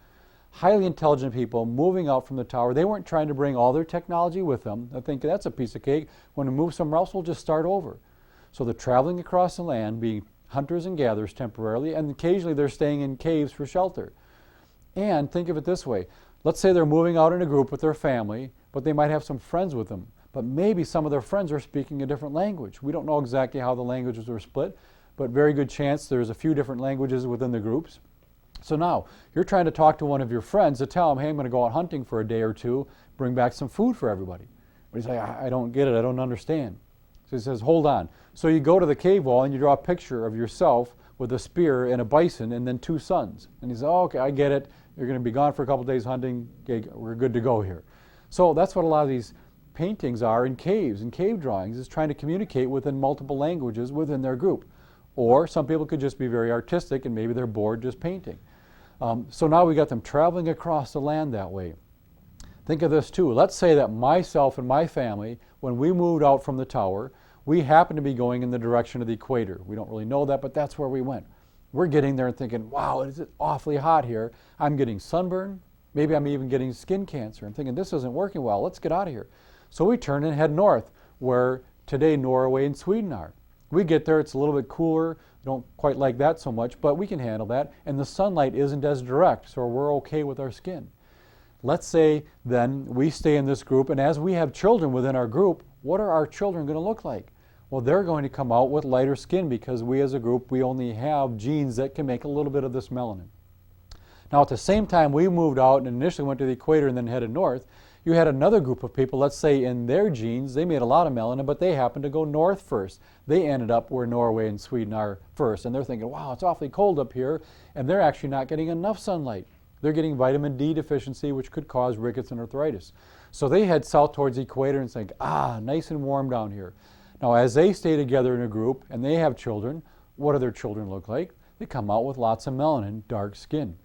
Speaker 2: Highly intelligent people moving out from the tower. They weren't trying to bring all their technology with them. I think that's a piece of cake. When we move somewhere else, we'll just start over. So they're traveling across the land, being hunters and gatherers temporarily, and occasionally they're staying in caves for shelter. And think of it this way. Let's say they're moving out in a group with their family, but they might have some friends with them. But maybe some of their friends are speaking a different language. We don't know exactly how the languages were split, but very good chance there's a few different languages within the groups. So now, you're trying to talk to one of your friends to tell him, hey, I'm going to go out hunting for a day or two, bring back some food for everybody. But he's like, I don't get it, I don't understand. So he says, hold on. So you go to the cave wall and you draw a picture of yourself with a spear and a bison and then two sons. And he says, oh, okay, I get it. You're going to be gone for a couple days hunting. Okay, we're good to go here. So that's what a lot of these paintings are in caves and cave drawings, is trying to communicate within multiple languages within their group. Or some people could just be very artistic and maybe they're bored just painting. So now we got them traveling across the land that way. Think of this too. Let's say that myself and my family, when we moved out from the tower, we happened to be going in the direction of the equator. We don't really know that, but that's where we went. We're getting there and thinking, wow, it's awfully hot here. I'm getting sunburn. Maybe I'm even getting skin cancer. I'm thinking, this isn't working well. Let's get out of here. So we turn and head north, where today Norway and Sweden are. We get there, it's a little bit cooler. Don't quite like that so much, but we can handle that. And the sunlight isn't as direct, so we're okay with our skin. Let's say then we stay in this group, and as we have children within our group, what are our children going to look like? Well, they're going to come out with lighter skin because we as a group, we only have genes that can make a little bit of this melanin. Now at the same time we moved out and initially went to the equator and then headed north, you had another group of people, let's say in their genes, they made a lot of melanin, but they happened to go north first. They ended up where Norway and Sweden are first, and they're thinking, wow, it's awfully cold up here, and they're actually not getting enough sunlight. They're getting vitamin D deficiency, which could cause rickets and arthritis. So they head south towards the equator and think, nice and warm down here. Now as they stay together in a group and they have children, what do their children look like? They come out with lots of melanin, dark skin.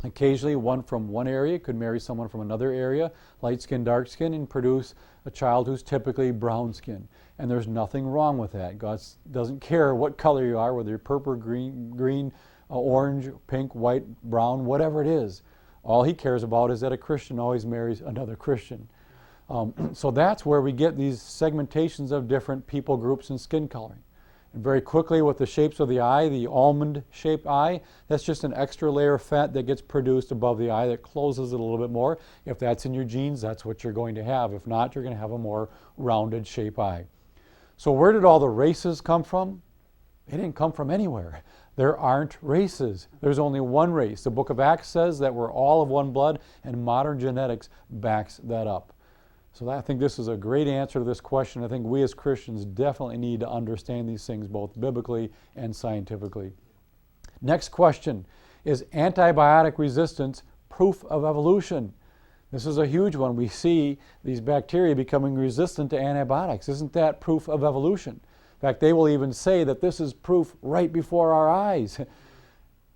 Speaker 2: Occasionally one from one area could marry someone from another area, light skin, dark skin, and produce a child who's typically brown skin. And there's nothing wrong with that. God doesn't care what color you are, whether you're purple, green, orange, pink, white, brown, whatever it is. All he cares about is that a Christian always marries another Christian. So that's where we get these segmentations of different people groups and skin coloring. And very quickly with the shapes of the eye, the almond-shaped eye, that's just an extra layer of fat that gets produced above the eye that closes it a little bit more. If that's in your genes, that's what you're going to have. If not, you're going to have a more rounded shape eye. So where did all the races come from? They didn't come from anywhere. There aren't races. There's only one race. The book of Acts says that we're all of one blood, and modern genetics backs that up. So I think this is a great answer to this question. I think we as Christians definitely need to understand these things both biblically and scientifically. Next question, is antibiotic resistance proof of evolution? This is a huge one. We see these bacteria becoming resistant to antibiotics. Isn't that proof of evolution? In fact, they will even say that this is proof right before our eyes.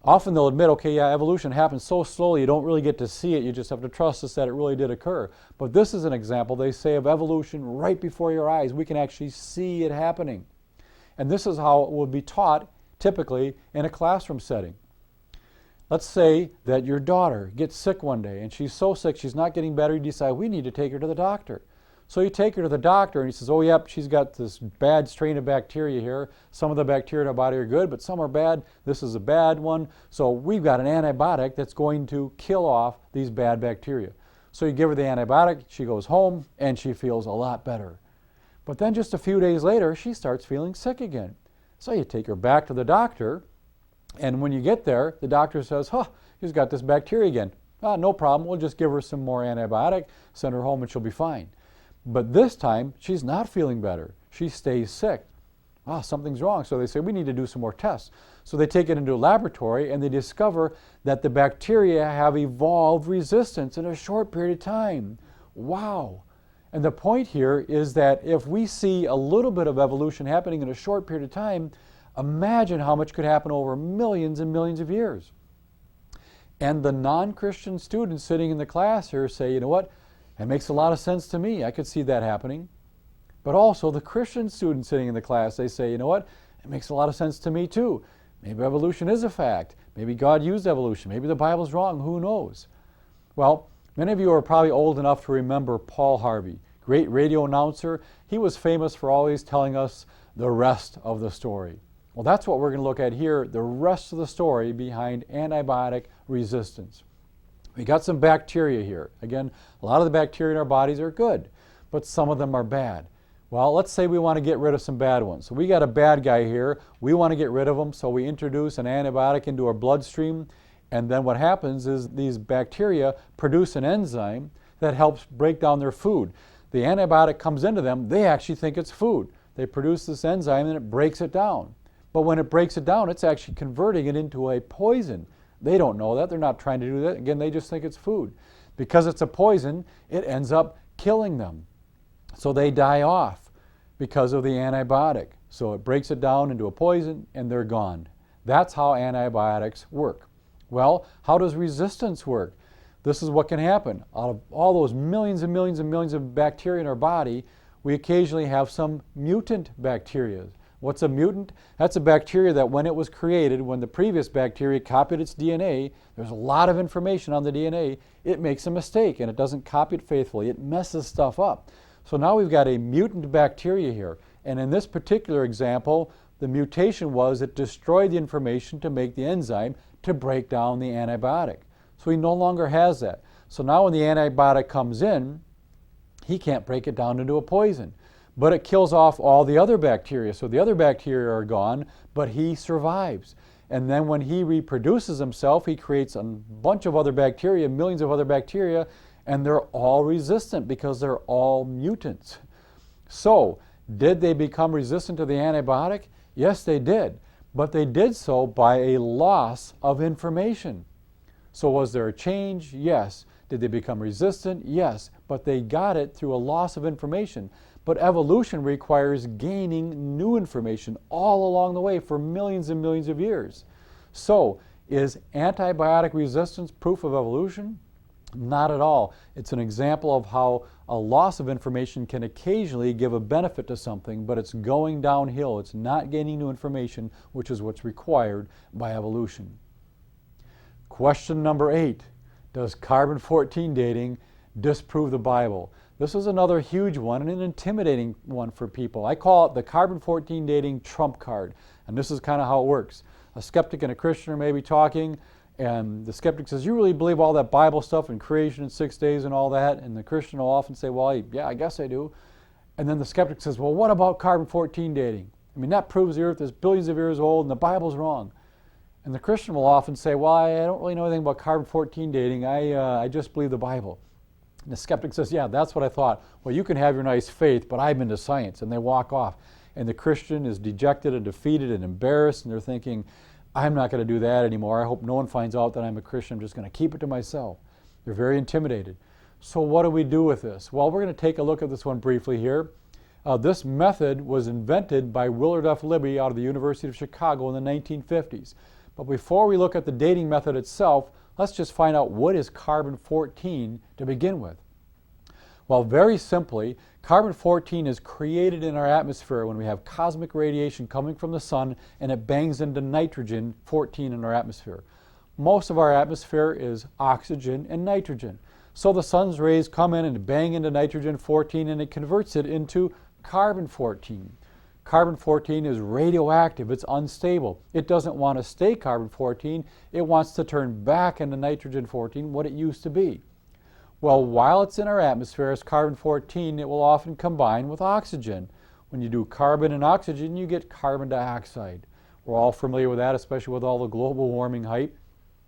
Speaker 2: Often they'll admit, okay, yeah, evolution happens so slowly you don't really get to see it. You just have to trust us that it really did occur. But this is an example, they say, of evolution right before your eyes. We can actually see it happening. And this is how it would be taught typically in a classroom setting. Let's say that your daughter gets sick one day and she's so sick she's not getting better. You decide we need to take her to the doctor. So you take her to the doctor and he says, oh, yep, she's got this bad strain of bacteria here. Some of the bacteria in her body are good, but some are bad. This is a bad one. So we've got an antibiotic that's going to kill off these bad bacteria. So you give her the antibiotic, she goes home, and she feels a lot better. But then just a few days later, she starts feeling sick again. So you take her back to the doctor, and when you get there, the doctor says, she's got this bacteria again. No problem, we'll just give her some more antibiotic, send her home, and she'll be fine. But this time, she's not feeling better. She stays sick. Something's wrong. So they say, we need to do some more tests. So they take it into a laboratory and they discover that the bacteria have evolved resistance in a short period of time. Wow. And the point here is that if we see a little bit of evolution happening in a short period of time, imagine how much could happen over millions and millions of years. And the non-Christian students sitting in the class here say, you know what? It makes a lot of sense to me. I could see that happening. But also the Christian students sitting in the class, they say, you know what? It makes a lot of sense to me too. Maybe evolution is a fact. Maybe God used evolution. Maybe the Bible's wrong. Who knows? Well, many of you are probably old enough to remember Paul Harvey, great radio announcer. He was famous for always telling us the rest of the story. Well, that's what we're going to look at here, the rest of the story behind antibiotic resistance. We got some bacteria here. Again, a lot of the bacteria in our bodies are good, but some of them are bad. Well, let's say we want to get rid of some bad ones. So we got a bad guy here. We want to get rid of him, so we introduce an antibiotic into our bloodstream, and then what happens is these bacteria produce an enzyme that helps break down their food. The antibiotic comes into them, they actually think it's food. They produce this enzyme and it breaks it down. But when it breaks it down, it's actually converting it into a poison. They don't know that. They're not trying to do that. Again, they just think it's food. Because it's a poison, it ends up killing them. So they die off because of the antibiotic. So it breaks it down into a poison and they're gone. That's how antibiotics work. Well, how does resistance work? This is what can happen. Out of all those millions and millions and millions of bacteria in our body, we occasionally have some mutant bacteria. What's a mutant? That's a bacteria that when it was created, when the previous bacteria copied its DNA, there's a lot of information on the DNA, it makes a mistake and it doesn't copy it faithfully. It messes stuff up. So now we've got a mutant bacteria here. And in this particular example, the mutation was it destroyed the information to make the enzyme to break down the antibiotic. So he no longer has that. So now when the antibiotic comes in, he can't break it down into a poison. But it kills off all the other bacteria. So the other bacteria are gone, but he survives. And then when he reproduces himself, he creates a bunch of other bacteria, millions of other bacteria, and they're all resistant because they're all mutants. So, did they become resistant to the antibiotic? Yes, they did. But they did so by a loss of information. So was there a change? Yes. Did they become resistant? Yes. But they got it through a loss of information. But evolution requires gaining new information all along the way for millions and millions of years. So, is antibiotic resistance proof of evolution? Not at all. It's an example of how a loss of information can occasionally give a benefit to something, but it's going downhill. It's not gaining new information, which is what's required by evolution. Question number 8. Does carbon-14 dating disprove the Bible? This is another huge one and an intimidating one for people. I call it the carbon-14 dating trump card. And this is kind of how it works. A skeptic and a Christian are maybe talking, and the skeptic says, you really believe all that Bible stuff and creation in 6 days and all that? And the Christian will often say, well, yeah, I guess I do. And then the skeptic says, well, what about carbon-14 dating? I mean, that proves the earth is billions of years old and the Bible's wrong. And the Christian will often say, well, I don't really know anything about carbon-14 dating. I just believe the Bible. And the skeptic says, yeah, that's what I thought. Well, you can have your nice faith, but I'm into science. And they walk off. And the Christian is dejected and defeated and embarrassed, and they're thinking, I'm not going to do that anymore. I hope no one finds out that I'm a Christian. I'm just going to keep it to myself. They're very intimidated. So what do we do with this? Well, we're going to take a look at this one briefly here. This method was invented by Willard F. Libby out of the University of Chicago in the 1950s. But before we look at the dating method itself, let's just find out what is carbon-14 to begin with. Well, very simply, carbon-14 is created in our atmosphere when we have cosmic radiation coming from the sun and it bangs into nitrogen-14 in our atmosphere. Most of our atmosphere is oxygen and nitrogen. So the sun's rays come in and bang into nitrogen-14 and it converts it into carbon-14. Carbon-14 is radioactive, it's unstable. It doesn't want to stay carbon-14, it wants to turn back into nitrogen-14, what it used to be. Well, while it's in our atmosphere as carbon-14, it will often combine with oxygen. When you do carbon and oxygen, you get carbon dioxide. We're all familiar with that, especially with all the global warming hype.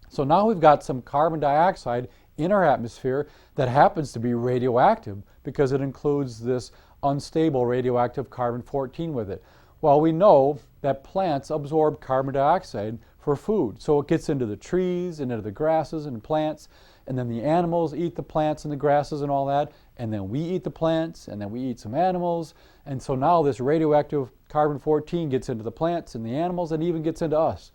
Speaker 2: So now we've got some carbon dioxide in our atmosphere that happens to be radioactive because it includes this unstable radioactive carbon-14 with it. Well, we know that plants absorb carbon dioxide for food. So it gets into the trees and into the grasses and plants, and then the animals eat the plants and the grasses and all that, and then we eat the plants, and then we eat some animals, and so now this radioactive carbon-14 gets into the plants and the animals and even gets into us.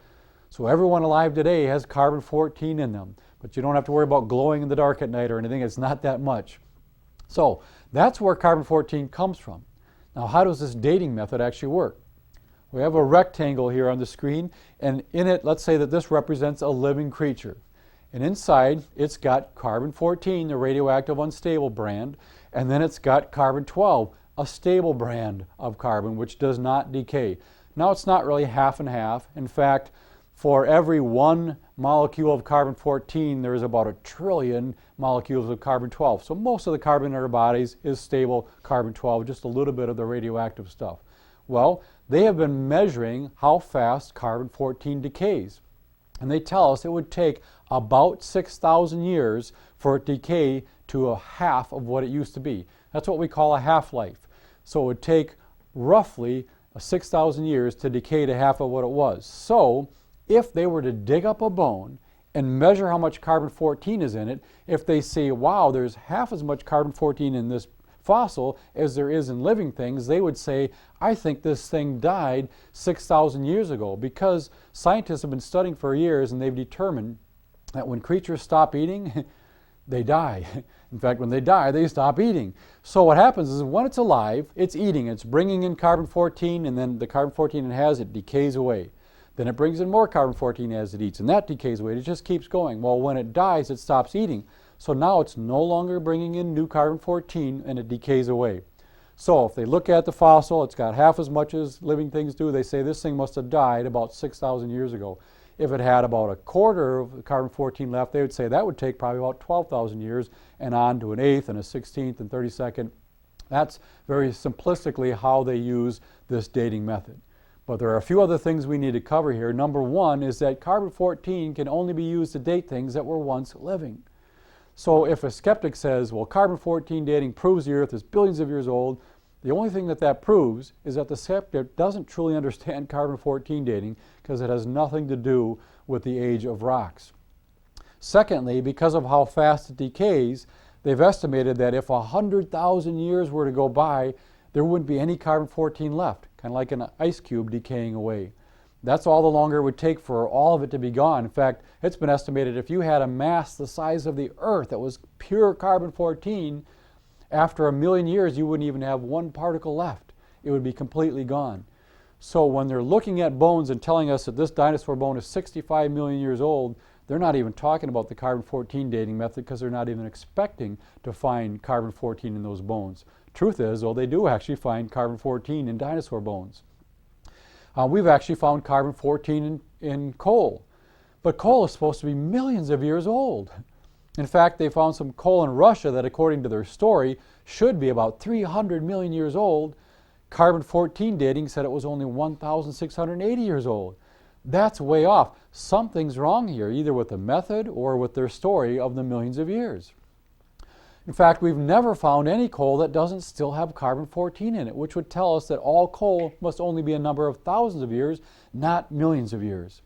Speaker 2: So everyone alive today has carbon-14 in them, but you don't have to worry about glowing in the dark at night or anything. It's not that much. So that's where carbon-14 comes from. Now, how does this dating method actually work? We have a rectangle here on the screen, and in it, let's say that this represents a living creature. And inside, it's got carbon-14, the radioactive unstable brand, and then it's got carbon-12, a stable brand of carbon, which does not decay. Now, it's not really half and half. In fact, for every one molecule of carbon-14, there is about 1 trillion molecules of carbon-12. So most of the carbon in our bodies is stable carbon-12, just a little bit of the radioactive stuff. Well, they have been measuring how fast carbon-14 decays. And they tell us it would take about 6,000 years for it to decay to a half of what it used to be. That's what we call a half-life. So it would take roughly 6,000 years to decay to half of what it was. So if they were to dig up a bone and measure how much carbon-14 is in it, if they say, wow, there's half as much carbon-14 in this fossil as there is in living things, they would say, I think this thing died 6,000 years ago, because scientists have been studying for years and they've determined that when creatures stop eating, they die. In fact, when they die, they stop eating. So what happens is when it's alive, it's eating, it's bringing in carbon-14, and then the carbon-14 it has, it decays away. Then it brings in more carbon-14 as it eats, and that decays away. It just keeps going. Well, when it dies, it stops eating. So now it's no longer bringing in new carbon-14, and it decays away. So if they look at the fossil, it's got half as much as living things do. They say this thing must have died about 6,000 years ago. If it had about 1/4 of the carbon-14 left, they would say that would take probably about 12,000 years and on to an 1/8 and a 16th and 32nd. That's very simplistically how they use this dating method. But there are a few other things we need to cover here. Number one is that carbon-14 can only be used to date things that were once living. So if a skeptic says, well, carbon-14 dating proves the Earth is billions of years old, the only thing that proves is that the skeptic doesn't truly understand carbon-14 dating, because it has nothing to do with the age of rocks. Secondly, because of how fast it decays, they've estimated that if 100,000 years were to go by, there wouldn't be any carbon-14 left, kind of like an ice cube decaying away. That's all the longer it would take for all of it to be gone. In fact, it's been estimated if you had a mass the size of the Earth that was pure carbon-14, after 1 million years, you wouldn't even have one particle left. It would be completely gone. So when they're looking at bones and telling us that this dinosaur bone is 65 million years old, They're not even talking about the carbon-14 dating method because they're not even expecting to find carbon-14 in those bones. Truth is, though, they do actually find carbon-14 in dinosaur bones. We've actually found carbon-14 in coal, but coal is supposed to be millions of years old. In fact, they found some coal in Russia that, according to their story, should be about 300 million years old. Carbon-14 dating said it was only 1,680 years old. That's way off. Something's wrong here, either with the method or with their story of the millions of years. In fact, we've never found any coal that doesn't still have carbon-14 in it, which would tell us that all coal must only be a number of thousands of years, not millions of years.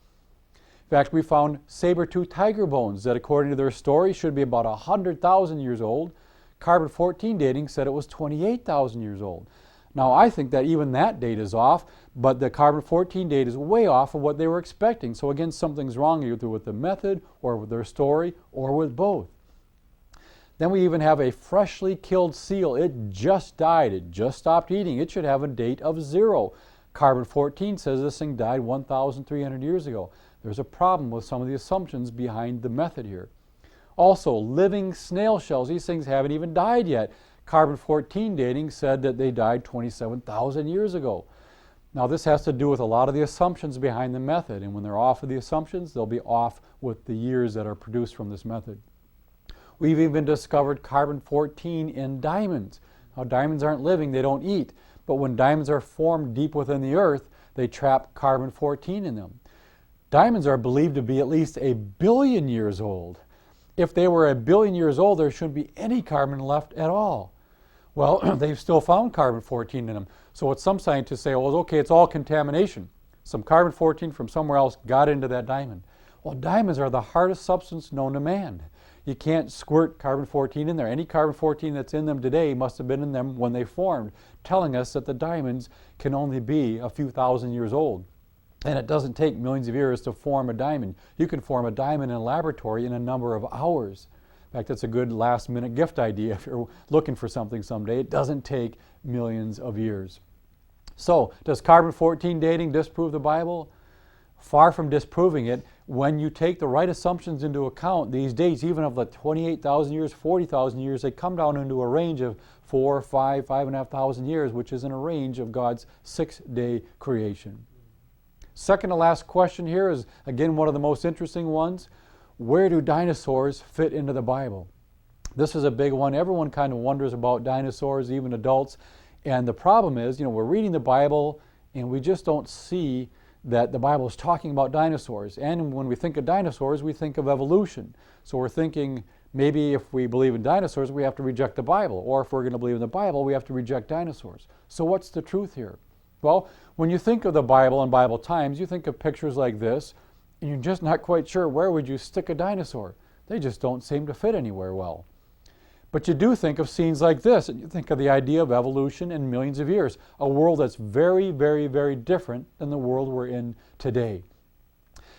Speaker 2: In fact, we found saber-toothed tiger bones that, according to their story, should be about 100,000 years old. Carbon-14 dating said it was 28,000 years old. Now, I think that even that date is off, but the carbon-14 date is way off of what they were expecting. So again, something's wrong either with the method or with their story or with both. Then we even have a freshly killed seal. It just died. It just stopped eating. It should have a date of 0. Carbon-14 says this thing died 1,300 years ago. There's a problem with some of the assumptions behind the method here. Also, living snail shells. These things haven't even died yet. Carbon-14 dating said that they died 27,000 years ago. Now, this has to do with a lot of the assumptions behind the method, and when they're off of the assumptions, they'll be off with the years that are produced from this method. We've even discovered carbon-14 in diamonds. Now, diamonds aren't living, they don't eat, but when diamonds are formed deep within the earth, they trap carbon-14 in them. Diamonds are believed to be at least 1 billion years old. If they were 1 billion years old, there shouldn't be any carbon left at all. Well, they've still found carbon-14 in them. So what some scientists say, well, okay, it's all contamination. Some carbon-14 from somewhere else got into that diamond. Well, diamonds are the hardest substance known to man. You can't squirt carbon-14 in there. Any carbon-14 that's in them today must have been in them when they formed, telling us that the diamonds can only be a few thousand years old. And it doesn't take millions of years to form a diamond. You can form a diamond in a laboratory in a number of hours. In fact, that's a good last-minute gift idea if you're looking for something someday. It doesn't take millions of years. So, does carbon-14 dating disprove the Bible? Far from disproving it. When you take the right assumptions into account, these dates, even of the 28,000 years, 40,000 years, they come down into a range of 4, 5, 5,500 years, which is in a range of God's 6-day creation. Second to last question here is, again, one of the most interesting ones. Where do dinosaurs fit into the Bible? This is a big one. Everyone kind of wonders about dinosaurs, even adults. And the problem is, we're reading the Bible and we just don't see that the Bible is talking about dinosaurs. And when we think of dinosaurs, we think of evolution. So we're thinking maybe if we believe in dinosaurs, we have to reject the Bible. Or if we're going to believe in the Bible, we have to reject dinosaurs. So what's the truth here? Well, when you think of the Bible and Bible times, you think of pictures like this, and you're just not quite sure where would you stick a dinosaur. They just don't seem to fit anywhere well. But you do think of scenes like this, and you think of the idea of evolution and millions of years, a world that's very, very, very different than the world we're in today.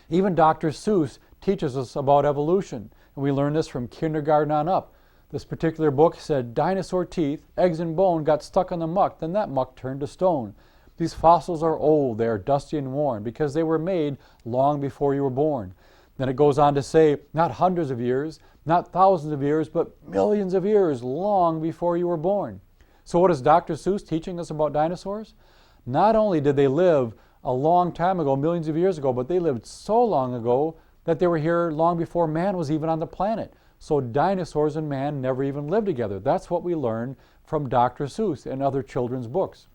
Speaker 2: Even Dr. Seuss teaches us about evolution, and we learn this from kindergarten on up. This particular book said, dinosaur teeth, eggs and bone got stuck on the muck, then that muck turned to stone. These fossils are old, they are dusty and worn, because they were made long before you were born. Then it goes on to say, not hundreds of years, not thousands of years, but millions of years long before you were born. So what is Dr. Seuss teaching us about dinosaurs? Not only did they live a long time ago, millions of years ago, but they lived so long ago that they were here long before man was even on the planet. So dinosaurs and man never even lived together. That's what we learn from Dr. Seuss and other children's books.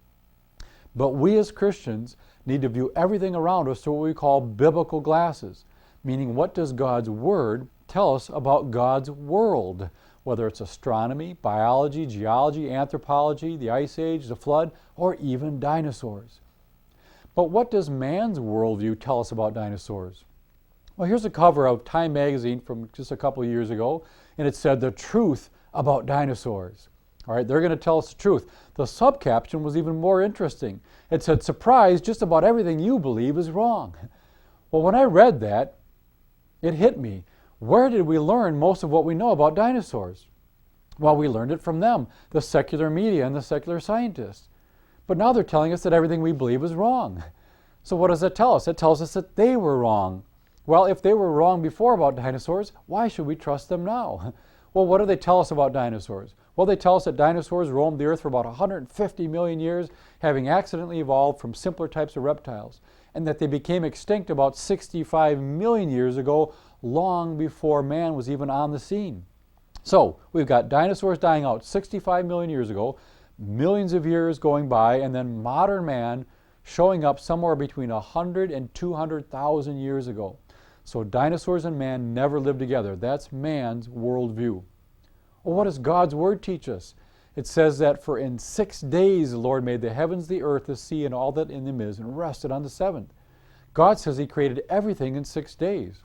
Speaker 2: But we as Christians need to view everything around us through what we call biblical glasses, meaning what does God's Word tell us about God's world, whether it's astronomy, biology, geology, anthropology, the Ice Age, the flood, or even dinosaurs. But what does man's worldview tell us about dinosaurs? Well, here's a cover of Time magazine from just a couple of years ago, and it said, "The truth about dinosaurs." All right, they're going to tell us the truth. The subcaption was even more interesting. It said, "Surprise, just about everything you believe is wrong." Well, when I read that, it hit me. Where did we learn most of what we know about dinosaurs? Well, we learned it from them, the secular media and the secular scientists. But now they're telling us that everything we believe is wrong. So what does that tell us? It tells us that they were wrong. Well, if they were wrong before about dinosaurs, why should we trust them now? Well, what do they tell us about dinosaurs? Well, they tell us that dinosaurs roamed the earth for about 150 million years, having accidentally evolved from simpler types of reptiles, and that they became extinct about 65 million years ago, long before man was even on the scene. So, we've got dinosaurs dying out 65 million years ago, millions of years going by, and then modern man showing up somewhere between 100 and 200,000 years ago. So dinosaurs and man never lived together. That's man's worldview. Well, what does God's Word teach us? It says that for in 6 days the Lord made the heavens, the earth, the sea, and all that in them is, and rested on the seventh. God says He created everything in 6 days.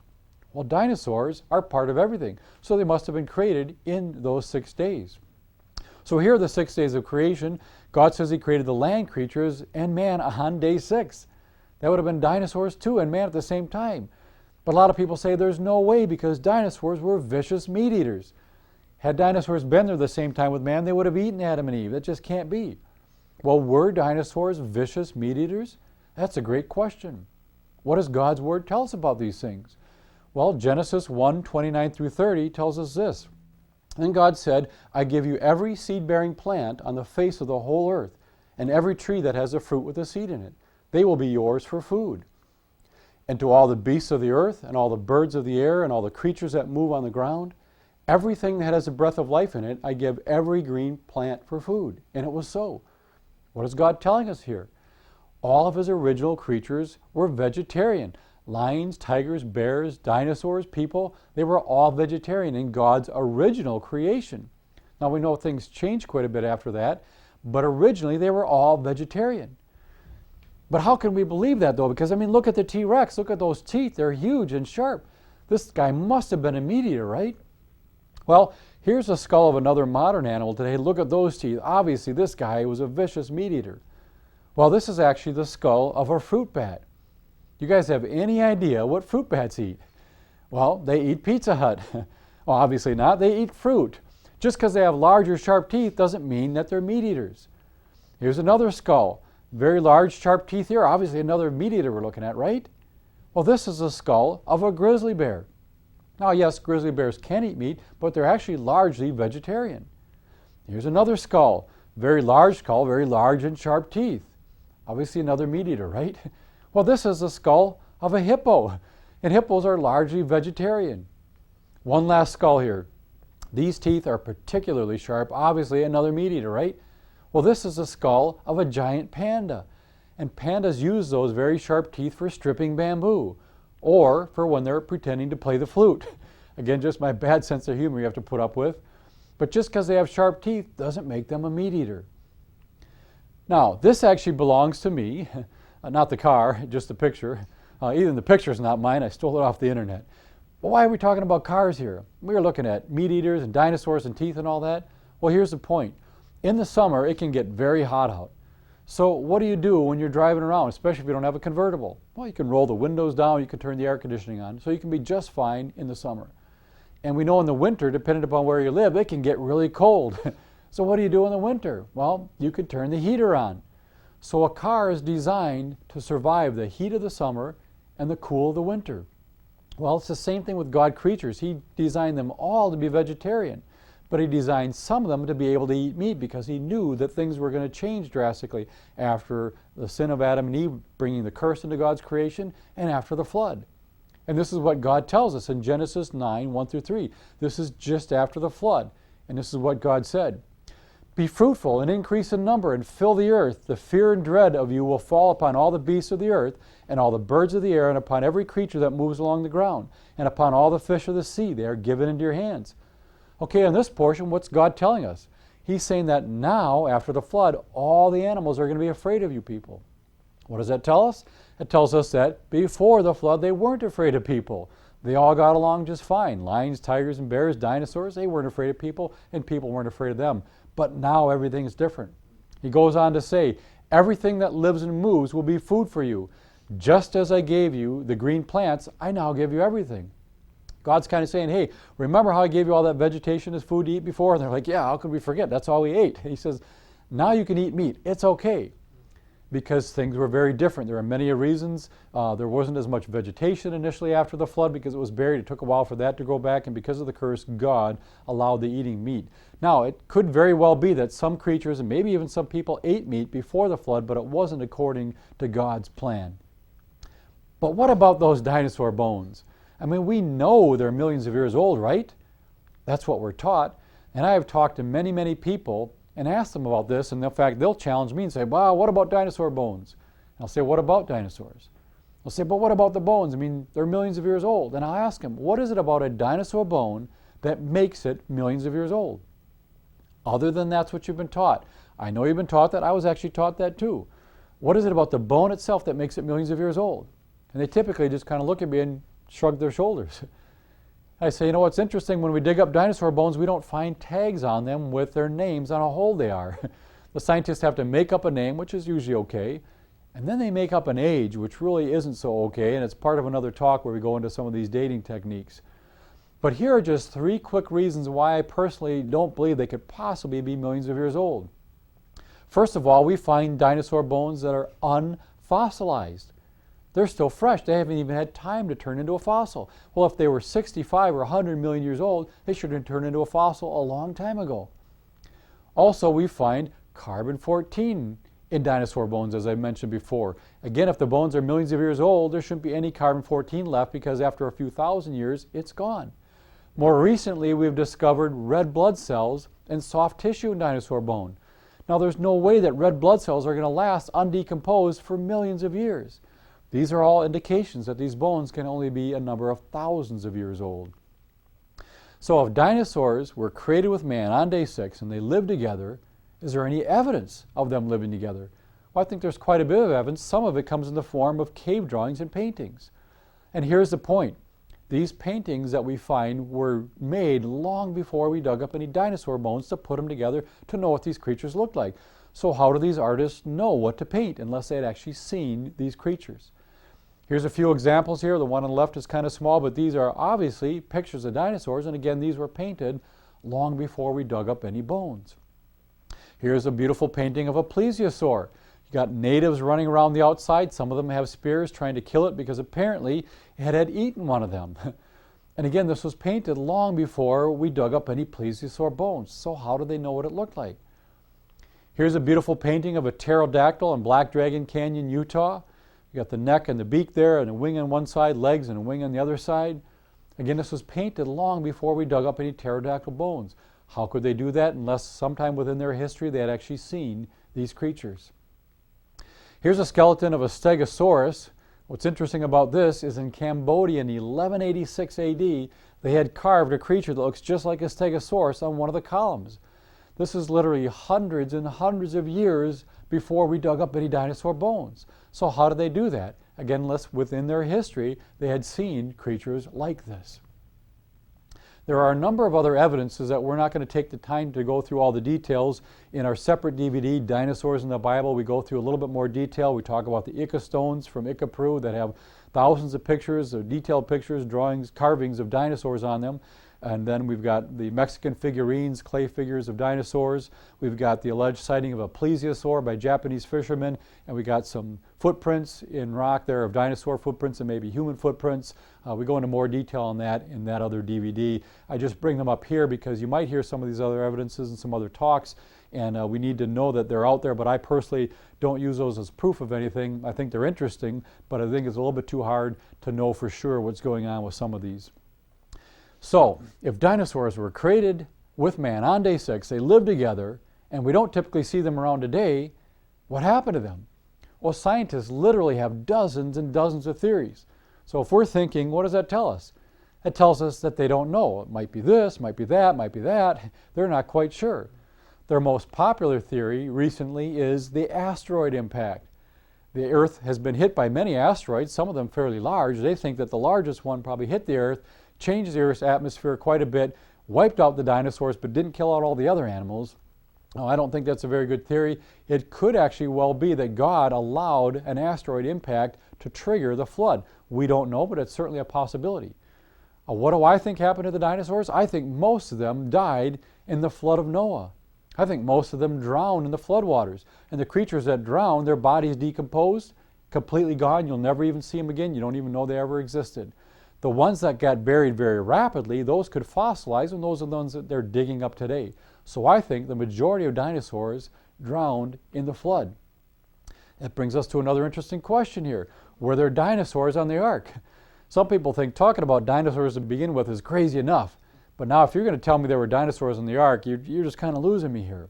Speaker 2: Well, dinosaurs are part of everything, so they must have been created in those 6 days. So here are the 6 days of creation. God says He created the land creatures and man on day 6. That would have been dinosaurs too and man at the same time. But a lot of people say there's no way because dinosaurs were vicious meat eaters. Had dinosaurs been there the same time with man, they would have eaten Adam and Eve. That just can't be. Well, were dinosaurs vicious meat eaters? That's a great question. What does God's Word tell us about these things? Well, Genesis 1:29 through 30 tells us this. Then God said, I give you every seed-bearing plant on the face of the whole earth, and every tree that has a fruit with a seed in it. They will be yours for food. And to all the beasts of the earth, and all the birds of the air, and all the creatures that move on the ground, everything that has a breath of life in it, I give every green plant for food. And it was so. What is God telling us here? All of His original creatures were vegetarian. Lions, tigers, bears, dinosaurs, people, they were all vegetarian in God's original creation. Now we know things changed quite a bit after that, but originally they were all vegetarian. But how can we believe that though? Because look at the T-Rex, look at those teeth, they're huge and sharp. This guy must have been a meat eater, right? Well, here's the skull of another modern animal today. Look at those teeth. Obviously this guy was a vicious meat eater. Well, this is actually the skull of a fruit bat. You guys have any idea what fruit bats eat? Well, they eat Pizza Hut. Well, obviously not. They eat fruit. Just because they have larger, sharp teeth doesn't mean that they're meat eaters. Here's another skull. Very large, sharp teeth here. Obviously another meat eater we're looking at, right? Well, this is the skull of a grizzly bear. Now, yes, grizzly bears can eat meat, but they're actually largely vegetarian. Here's another skull. Very large and sharp teeth. Obviously another meat eater, right? Well, this is the skull of a hippo, and hippos are largely vegetarian. One last skull here. These teeth are particularly sharp, obviously another meat eater, right? Well, this is the skull of a giant panda, and pandas use those very sharp teeth for stripping bamboo, or for when they're pretending to play the flute. Again, just my bad sense of humor you have to put up with. But just because they have sharp teeth doesn't make them a meat eater. Now, this actually belongs to me. Not the car, just the picture. Even the picture's not mine. I stole it off the internet. But why are we talking about cars here? We were looking at meat eaters and dinosaurs and teeth and all that. Well, here's the point. In the summer, it can get very hot out. So what do you do when you're driving around, especially if you don't have a convertible? Well, you can roll the windows down, you can turn the air conditioning on, so you can be just fine in the summer. And we know in the winter, depending upon where you live, it can get really cold. So what do you do in the winter? Well, you could turn the heater on. So a car is designed to survive the heat of the summer and the cool of the winter. Well, it's the same thing with God creatures. He designed them all to be vegetarian, but He designed some of them to be able to eat meat because He knew that things were going to change drastically after the sin of Adam and Eve, bringing the curse into God's creation, and after the flood. And this is what God tells us in Genesis 9, 1 through 3. This is just after the flood, and this is what God said. Be fruitful and increase in number and fill the earth. The fear and dread of you will fall upon all the beasts of the earth and all the birds of the air and upon every creature that moves along the ground and upon all the fish of the sea. They are given into your hands. Okay, in this portion, what's God telling us? He's saying that now, after the flood, all the animals are going to be afraid of you people. What does that tell us? It tells us that before the flood, they weren't afraid of people. They all got along just fine. Lions, tigers, and bears, dinosaurs, they weren't afraid of people, and people weren't afraid of them. But now everything's different. He goes on to say, everything that lives and moves will be food for you. Just as I gave you the green plants, I now give you everything. God's kind of saying, hey, remember how I gave you all that vegetation as food to eat before? And they're like, yeah, how could we forget? That's all we ate. He says, now you can eat meat. It's okay. because things were very different. There are many reasons. There wasn't as much vegetation initially after the flood because it was buried. It took a while for that to grow back, and because of the curse, God allowed the eating meat. Now, it could very well be that some creatures, and maybe even some people, ate meat before the flood, but it wasn't according to God's plan. But what about those dinosaur bones? I mean, we know they're millions of years old, right? That's what we're taught. And I have talked to many, many people and asked them about this, and in fact, they'll challenge me and say, wow, what about dinosaur bones? And I'll say, what about dinosaurs? They'll say, but what about the bones? I mean, they're millions of years old. And I'll ask them, what is it about a dinosaur bone that makes it millions of years old? Other than that's what you've been taught. I know you've been taught that. I was actually taught that too. What is it about the bone itself that makes it millions of years old? And they typically just kind of look at me and shrug their shoulders. I say, you know what's interesting, when we dig up dinosaur bones, we don't find tags on them with their names on how old they are. The scientists have to make up a name, which is usually okay, and then they make up an age, which really isn't so okay, and it's part of another talk where we go into some of these dating techniques. But here are just 3 quick reasons why I personally don't believe they could possibly be millions of years old. First of all, we find dinosaur bones that are unfossilized. They're still fresh. They haven't even had time to turn into a fossil. Well, if they were 65 or 100 million years old, they should have turned into a fossil a long time ago. Also, we find carbon-14 in dinosaur bones, as I mentioned before. Again, if the bones are millions of years old, there shouldn't be any carbon-14 left because after a few thousand years, it's gone. More recently, we've discovered red blood cells and soft tissue in dinosaur bone. Now, there's no way that red blood cells are going to last undecomposed for millions of years. These are all indications that these bones can only be a number of thousands of years old. So if dinosaurs were created with man on day 6 and they lived together, is there any evidence of them living together? Well, I think there's quite a bit of evidence. Some of it comes in the form of cave drawings and paintings. And here's the point. These paintings that we find were made long before we dug up any dinosaur bones to put them together to know what these creatures looked like. So how do these artists know what to paint unless they had actually seen these creatures? Here's a few examples here. The one on the left is kind of small, but these are obviously pictures of dinosaurs, and again, these were painted long before we dug up any bones. Here's a beautiful painting of a plesiosaur. You got natives running around the outside. Some of them have spears trying to kill it because apparently it had eaten one of them. And again, this was painted long before we dug up any plesiosaur bones. So how do they know what it looked like? Here's a beautiful painting of a pterodactyl in Black Dragon Canyon, Utah. You got the neck and the beak there, and a wing on one side, legs, and a wing on the other side. Again, this was painted long before we dug up any pterodactyl bones. How could they do that unless sometime within their history they had actually seen these creatures? Here's a skeleton of a stegosaurus. What's interesting about this is in Cambodia in 1186 AD, they had carved a creature that looks just like a stegosaurus on one of the columns. This is literally hundreds and hundreds of years before we dug up any dinosaur bones. So how did they do that? Again, unless within their history they had seen creatures like this. There are a number of other evidences that we're not going to take the time to go through all the details. In our separate DVD, Dinosaurs in the Bible, we go through a little bit more detail. We talk about the Ica stones from Ica, Peru that have thousands of pictures, of detailed pictures, drawings, carvings of dinosaurs on them. And then we've got the Mexican figurines, clay figures of dinosaurs. We've got the alleged sighting of a plesiosaur by Japanese fishermen. And we got some footprints in rock there of dinosaur footprints and maybe human footprints. We go into more detail on that in that other DVD. I just bring them up here because you might hear some of these other evidences and some other talks. And we need to know that they're out there. But I personally don't use those as proof of anything. I think they're interesting, but I think it's a little bit too hard to know for sure what's going on with some of these. So, if dinosaurs were created with man on day 6, they lived together, and we don't typically see them around today, what happened to them? Well, scientists literally have dozens and dozens of theories. So if we're thinking, what does that tell us? It tells us that they don't know. It might be this, might be that, might be that. They're not quite sure. Their most popular theory recently is the asteroid impact. The Earth has been hit by many asteroids, some of them fairly large. They think that the largest one probably hit the Earth, changed the Earth's atmosphere quite a bit, wiped out the dinosaurs, but didn't kill out all the other animals. Now, I don't think that's a very good theory. It could actually well be that God allowed an asteroid impact to trigger the flood. We don't know, but it's certainly a possibility. What do I think happened to the dinosaurs? I think most of them died in the flood of Noah. I think most of them drowned in the floodwaters. And the creatures that drowned, their bodies decomposed, completely gone. You'll never even see them again. You don't even know they ever existed. The ones that got buried very rapidly, those could fossilize, and those are the ones that they're digging up today. So I think the majority of dinosaurs drowned in the flood. That brings us to another interesting question here. Were there dinosaurs on the ark? Some people think talking about dinosaurs to begin with is crazy enough. But now if you're going to tell me there were dinosaurs on the ark, you're just kind of losing me here.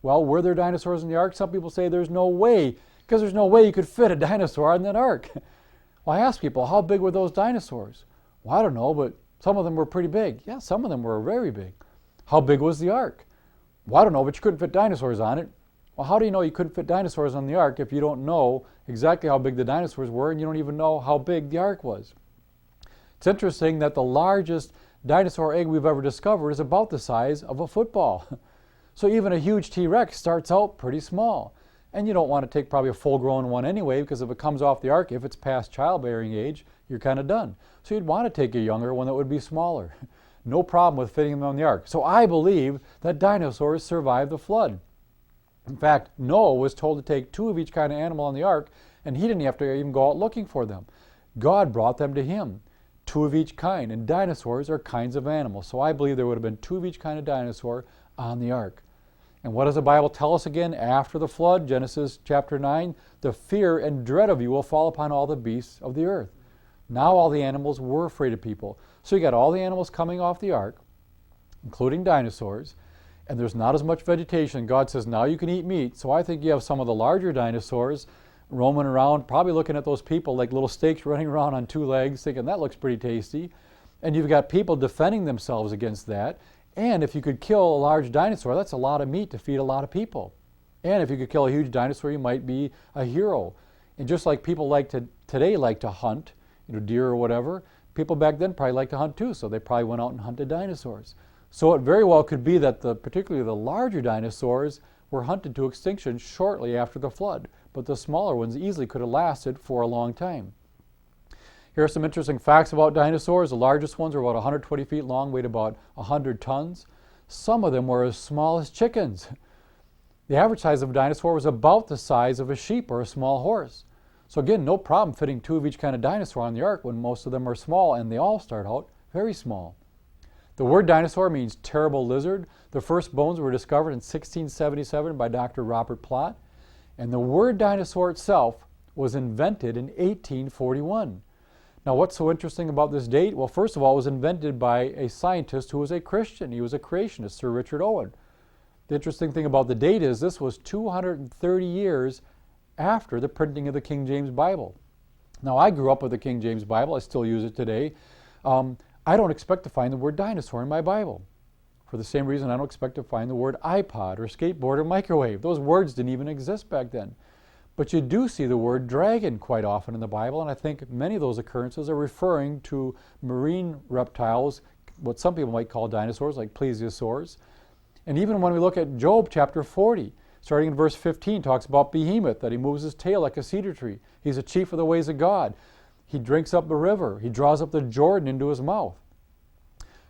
Speaker 2: Well, were there dinosaurs in the ark? Some people say there's no way, because there's no way you could fit a dinosaur on that ark. Well, I ask people, how big were those dinosaurs? Well, I don't know, but some of them were pretty big. Yeah, some of them were very big. How big was the ark? Well, I don't know, but you couldn't fit dinosaurs on it. Well, how do you know you couldn't fit dinosaurs on the ark if you don't know exactly how big the dinosaurs were and you don't even know how big the ark was? It's interesting that the largest dinosaur egg we've ever discovered is about the size of a football. So even a huge T-Rex starts out pretty small. And you don't want to take probably a full-grown one anyway, because if it comes off the ark, if it's past childbearing age, you're kind of done. So you'd want to take a younger one that would be smaller. No problem with fitting them on the ark. So I believe that dinosaurs survived the flood. In fact, Noah was told to take 2 of each kind of animal on the ark, and he didn't have to even go out looking for them. God brought them to him, 2 of each kind, and dinosaurs are kinds of animals. So I believe there would have been 2 of each kind of dinosaur on the ark. And what does the Bible tell us again after the flood? Genesis chapter 9, the fear and dread of you will fall upon all the beasts of the earth. Now all the animals were afraid of people. So you got all the animals coming off the ark, including dinosaurs, and there's not as much vegetation. God says, now you can eat meat. So I think you have some of the larger dinosaurs roaming around, probably looking at those people like little steaks running around on 2 legs, thinking that looks pretty tasty. And you've got people defending themselves against that. And if you could kill a large dinosaur, that's a lot of meat to feed a lot of people. And if you could kill a huge dinosaur, you might be a hero. And just like people today like to hunt, deer or whatever, people back then probably liked to hunt too, so they probably went out and hunted dinosaurs. So it very well could be that particularly the larger dinosaurs were hunted to extinction shortly after the flood, but the smaller ones easily could have lasted for a long time. Here are some interesting facts about dinosaurs. The largest ones are about 120 feet long, weighed about 100 tons. Some of them were as small as chickens. The average size of a dinosaur was about the size of a sheep or a small horse. So again, no problem fitting 2 of each kind of dinosaur on the ark when most of them are small, and they all start out very small. The word dinosaur means terrible lizard. The first bones were discovered in 1677 by Dr. Robert Plot. And the word dinosaur itself was invented in 1841. Now, what's so interesting about this date? Well, first of all, it was invented by a scientist who was a Christian. He was a creationist, Sir Richard Owen. The interesting thing about the date is this was 230 years after the printing of the King James Bible. Now, I grew up with the King James Bible. I still use it today. I don't expect to find the word dinosaur in my Bible. For the same reason, I don't expect to find the word iPod or skateboard or microwave. Those words didn't even exist back then. But you do see the word dragon quite often in the Bible, and I think many of those occurrences are referring to marine reptiles, what some people might call dinosaurs, like plesiosaurs. And even when we look at Job chapter 40, starting in verse 15, talks about Behemoth, that he moves his tail like a cedar tree. He's a chief of the ways of God. He drinks up the river. He draws up the Jordan into his mouth.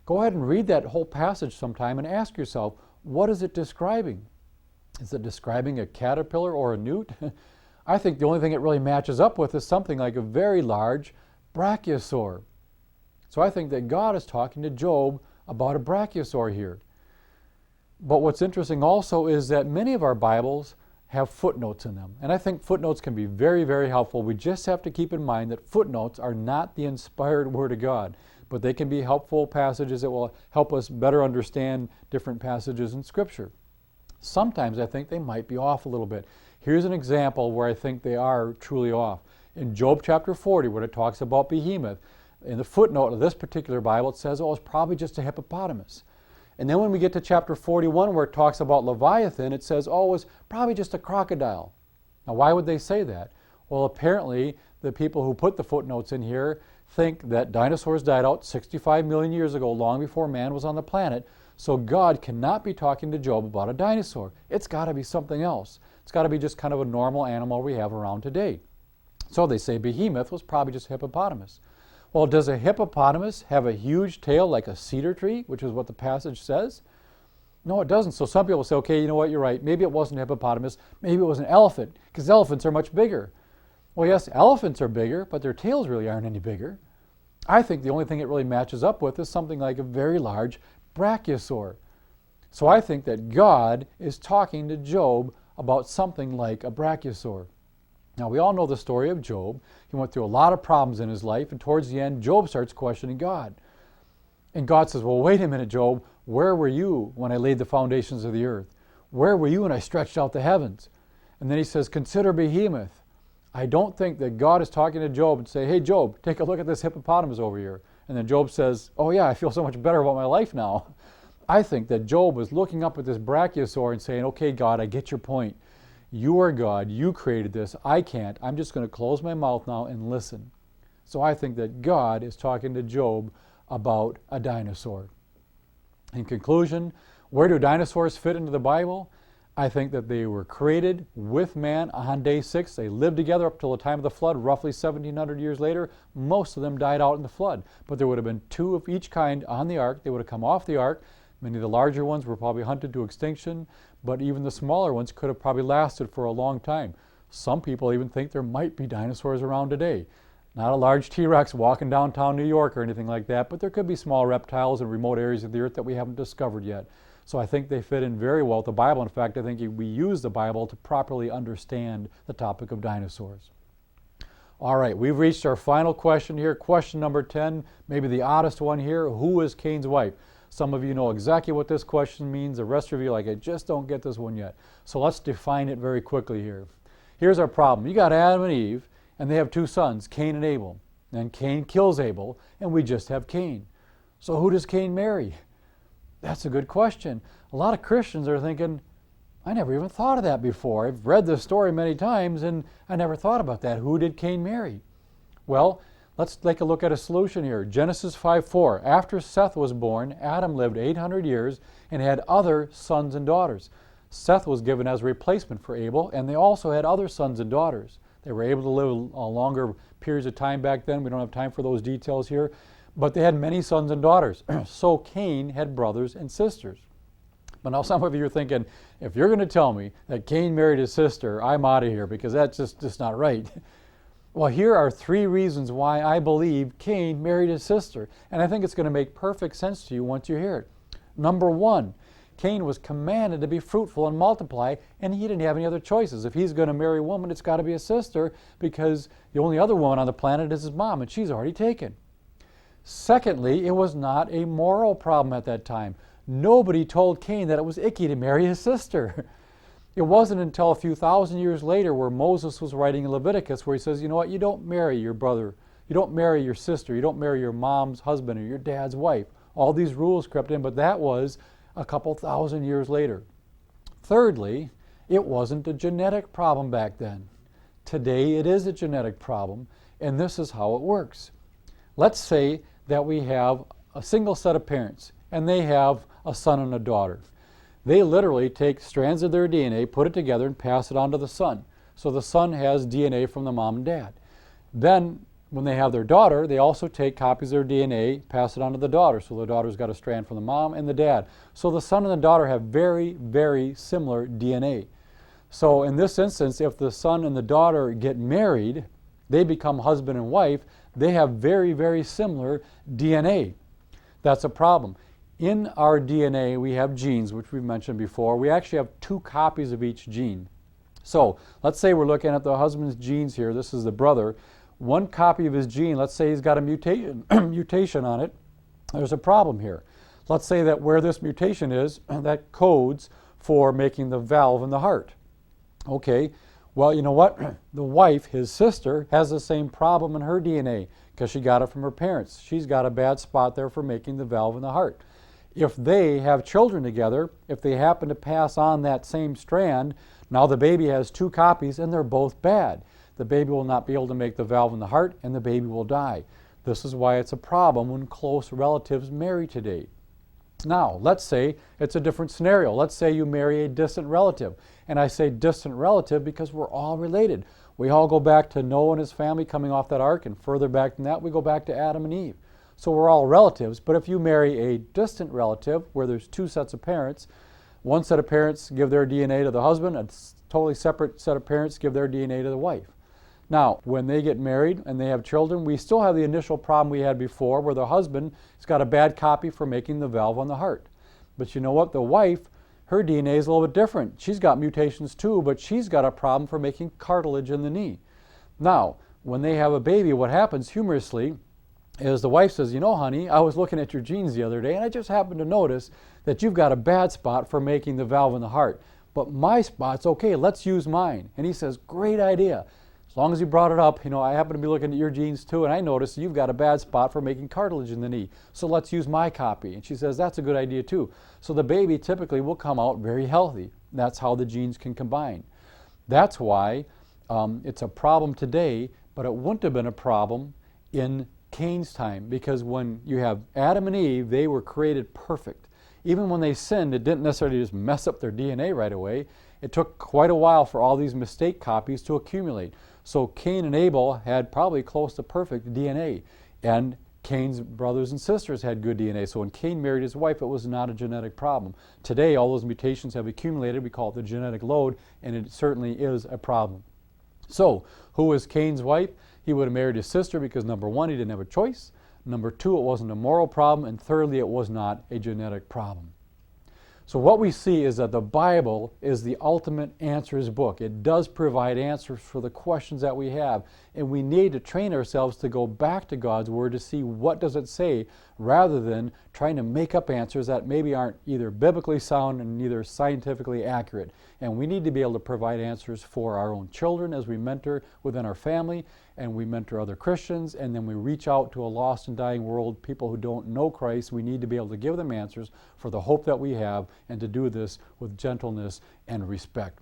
Speaker 2: Go ahead and read that whole passage sometime and ask yourself, what is it describing? Is it describing a caterpillar or a newt? I think the only thing it really matches up with is something like a very large brachiosaur. So I think that God is talking to Job about a brachiosaur here. But what's interesting also is that many of our Bibles have footnotes in them. And I think footnotes can be very, very helpful. We just have to keep in mind that footnotes are not the inspired Word of God, but they can be helpful passages that will help us better understand different passages in Scripture. Sometimes I think they might be off a little bit. Here's an example where I think they are truly off. In Job chapter 40, where it talks about Behemoth, in the footnote of this particular Bible, it says, oh, it's probably just a hippopotamus. And then when we get to chapter 41, where it talks about Leviathan, it says, oh, it was probably just a crocodile. Now, why would they say that? Well, apparently, the people who put the footnotes in here think that dinosaurs died out 65 million years ago, long before man was on the planet, so God cannot be talking to Job about a dinosaur. It's got to be something else. It's got to be just kind of a normal animal we have around today. So they say Behemoth was probably just a hippopotamus. Well, does a hippopotamus have a huge tail like a cedar tree, which is what the passage says? No, it doesn't. So some people say, okay, you know what, you're right. Maybe it wasn't a hippopotamus. Maybe it was an elephant, because elephants are much bigger. Well, yes, elephants are bigger, but their tails really aren't any bigger. I think the only thing it really matches up with is something like a very large brachiosaur. So I think that God is talking to Job about something like a brachiosaur. Now, we all know the story of Job. He went through a lot of problems in his life, and towards the end, Job starts questioning God. And God says, well, wait a minute, Job. Where were you when I laid the foundations of the earth? Where were you when I stretched out the heavens? And then he says, consider Behemoth. I don't think that God is talking to Job and say, hey, Job, take a look at this hippopotamus over here. And then Job says, oh yeah, I feel so much better about my life now. I think that Job was looking up at this brachiosaur and saying, okay, God, I get your point. You are God. You created this. I can't. I'm just going to close my mouth now and listen. So I think that God is talking to Job about a dinosaur. In conclusion, where do dinosaurs fit into the Bible? I think that they were created with man on day 6. They lived together up till the time of the flood, roughly 1,700 years later. Most of them died out in the flood. But there would have been 2 of each kind on the ark. They would have come off the ark. Many of the larger ones were probably hunted to extinction, but even the smaller ones could have probably lasted for a long time. Some people even think there might be dinosaurs around today. Not a large T-Rex walking downtown New York or anything like that, but there could be small reptiles in remote areas of the earth that we haven't discovered yet. So I think they fit in very well with the Bible. In fact, I think we use the Bible to properly understand the topic of dinosaurs. All right, we've reached our final question here. Question number 10, maybe the oddest one here. Who is Cain's wife? Some of you know exactly what this question means. The rest of you, like, I just don't get this one yet. So let's define it very quickly here. Here's our problem. You got Adam and Eve, and they have 2 sons, Cain and Abel. And Cain kills Abel, and we just have Cain. So who does Cain marry? That's a good question. A lot of Christians are thinking, I never even thought of that before. I've read this story many times, and I never thought about that. Who did Cain marry? Well, let's take a look at a solution here. Genesis 5:4. After Seth was born, Adam lived 800 years and had other sons and daughters. Seth was given as a replacement for Abel, and they also had other sons and daughters. They were able to live longer periods of time back then. We don't have time for those details here. But they had many sons and daughters. So Cain had brothers and sisters. But now some of you are thinking, if you're going to tell me that Cain married his sister, I'm out of here, because that's just not right. Well, here are 3 reasons why I believe Cain married his sister. And I think it's going to make perfect sense to you once you hear it. Number 1, Cain was commanded to be fruitful and multiply, and he didn't have any other choices. If he's going to marry a woman, it's got to be a sister, because the only other woman on the planet is his mom, and she's already taken. Secondly, it was not a moral problem at that time. Nobody told Cain that it was icky to marry his sister. It wasn't until a few thousand years later where Moses was writing in Leviticus where he says, you know what, you don't marry your brother, you don't marry your sister, you don't marry your mom's husband or your dad's wife. All these rules crept in, but that was a couple thousand years later. Thirdly, it wasn't a genetic problem back then. Today it is a genetic problem, and this is how it works. Let's say that we have a single set of parents, and they have a son and a daughter. They literally take strands of their DNA, put it together, and pass it on to the son. So the son has DNA from the mom and dad. Then, when they have their daughter, they also take copies of their DNA, pass it on to the daughter. So the daughter's got a strand from the mom and the dad. So the son and the daughter have very, very similar DNA. So in this instance, if the son and the daughter get married, they become husband and wife, they have very, very similar DNA. That's a problem. In our DNA, we have genes, which we've mentioned before. We actually have 2 copies of each gene. So let's say we're looking at the husband's genes here. This is the brother. 1 copy of his gene, let's say he's got a mutation on it. There's a problem here. Let's say that where this mutation is, that codes for making the valve in the heart. Okay, well, you know what? The wife, his sister, has the same problem in her DNA because she got it from her parents. She's got a bad spot there for making the valve in the heart. If they have children together, if they happen to pass on that same strand, now the baby has 2 copies and they're both bad. The baby will not be able to make the valve in the heart and the baby will die. This is why it's a problem when close relatives marry today. Now, let's say it's a different scenario. Let's say you marry a distant relative. And I say distant relative because we're all related. We all go back to Noah and his family coming off that ark, and further back than that, we go back to Adam and Eve. So we're all relatives, but if you marry a distant relative where there's 2 sets of parents, One set of parents give their DNA to the husband, a totally separate set of parents give their DNA to the wife. Now, when they get married and they have children, we still have the initial problem we had before where the husband has got a bad copy for making the valve on the heart. But you know what? The wife, her DNA is a little bit different. She's got mutations too, but she's got a problem for making cartilage in the knee. Now, when they have a baby, what happens humorously is the wife says, you know, honey, I was looking at your genes the other day and I just happened to notice that you've got a bad spot for making the valve in the heart. But my spot's okay, let's use mine. And he says, great idea. As long as you brought it up, you know, I happen to be looking at your genes too, and I noticed you've got a bad spot for making cartilage in the knee. So let's use my copy. And she says, that's a good idea too. So the baby typically will come out very healthy. That's how the genes can combine. That's why it's a problem today, but it wouldn't have been a problem in Cain's time, because when you have Adam and Eve, they were created perfect. Even when they sinned, it didn't necessarily just mess up their DNA right away. It took quite a while for all these mistake copies to accumulate. So Cain and Abel had probably close to perfect DNA, and Cain's brothers and sisters had good DNA. So when Cain married his wife, it was not a genetic problem. Today, all those mutations have accumulated. We call it the genetic load, and it certainly is a problem. So who was Cain's wife? He would have married his sister because, number one, he didn't have a choice. Number two, it wasn't a moral problem. And thirdly, it was not a genetic problem. So what we see is that the Bible is the ultimate answers book. It does provide answers for the questions that we have, and we need to train ourselves to go back to God's Word to see what does it say, rather than trying to make up answers that maybe aren't either biblically sound and neither scientifically accurate. And we need to be able to provide answers for our own children as we mentor within our family, and we mentor other Christians, and then we reach out to a lost and dying world, people who don't know Christ. We need to be able to give them answers for the hope that we have, and to do this with gentleness and respect.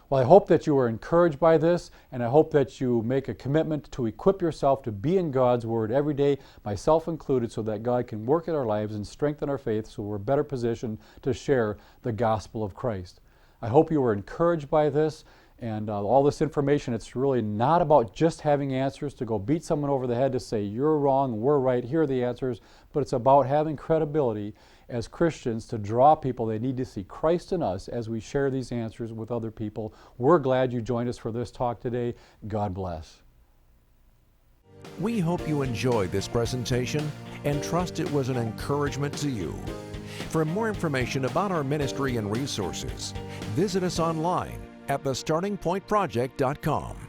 Speaker 2: Well, I hope that you are encouraged by this, and I hope that you make a commitment to equip yourself to be in God's Word every day, myself included, so that God can work in our lives and strengthen our faith so we're better positioned to share the gospel of Christ. I hope you were encouraged by this. And all this information, it's really not about just having answers to go beat someone over the head to say, you're wrong, we're right, here are the answers, but it's about having credibility as Christians to draw people. They need to see Christ in us as we share these answers with other people. We're glad you joined us for this talk today. God bless.
Speaker 1: We hope you enjoyed this presentation and trust it was an encouragement to you. For more information about our ministry and resources, visit us online at thestartingpointproject.com.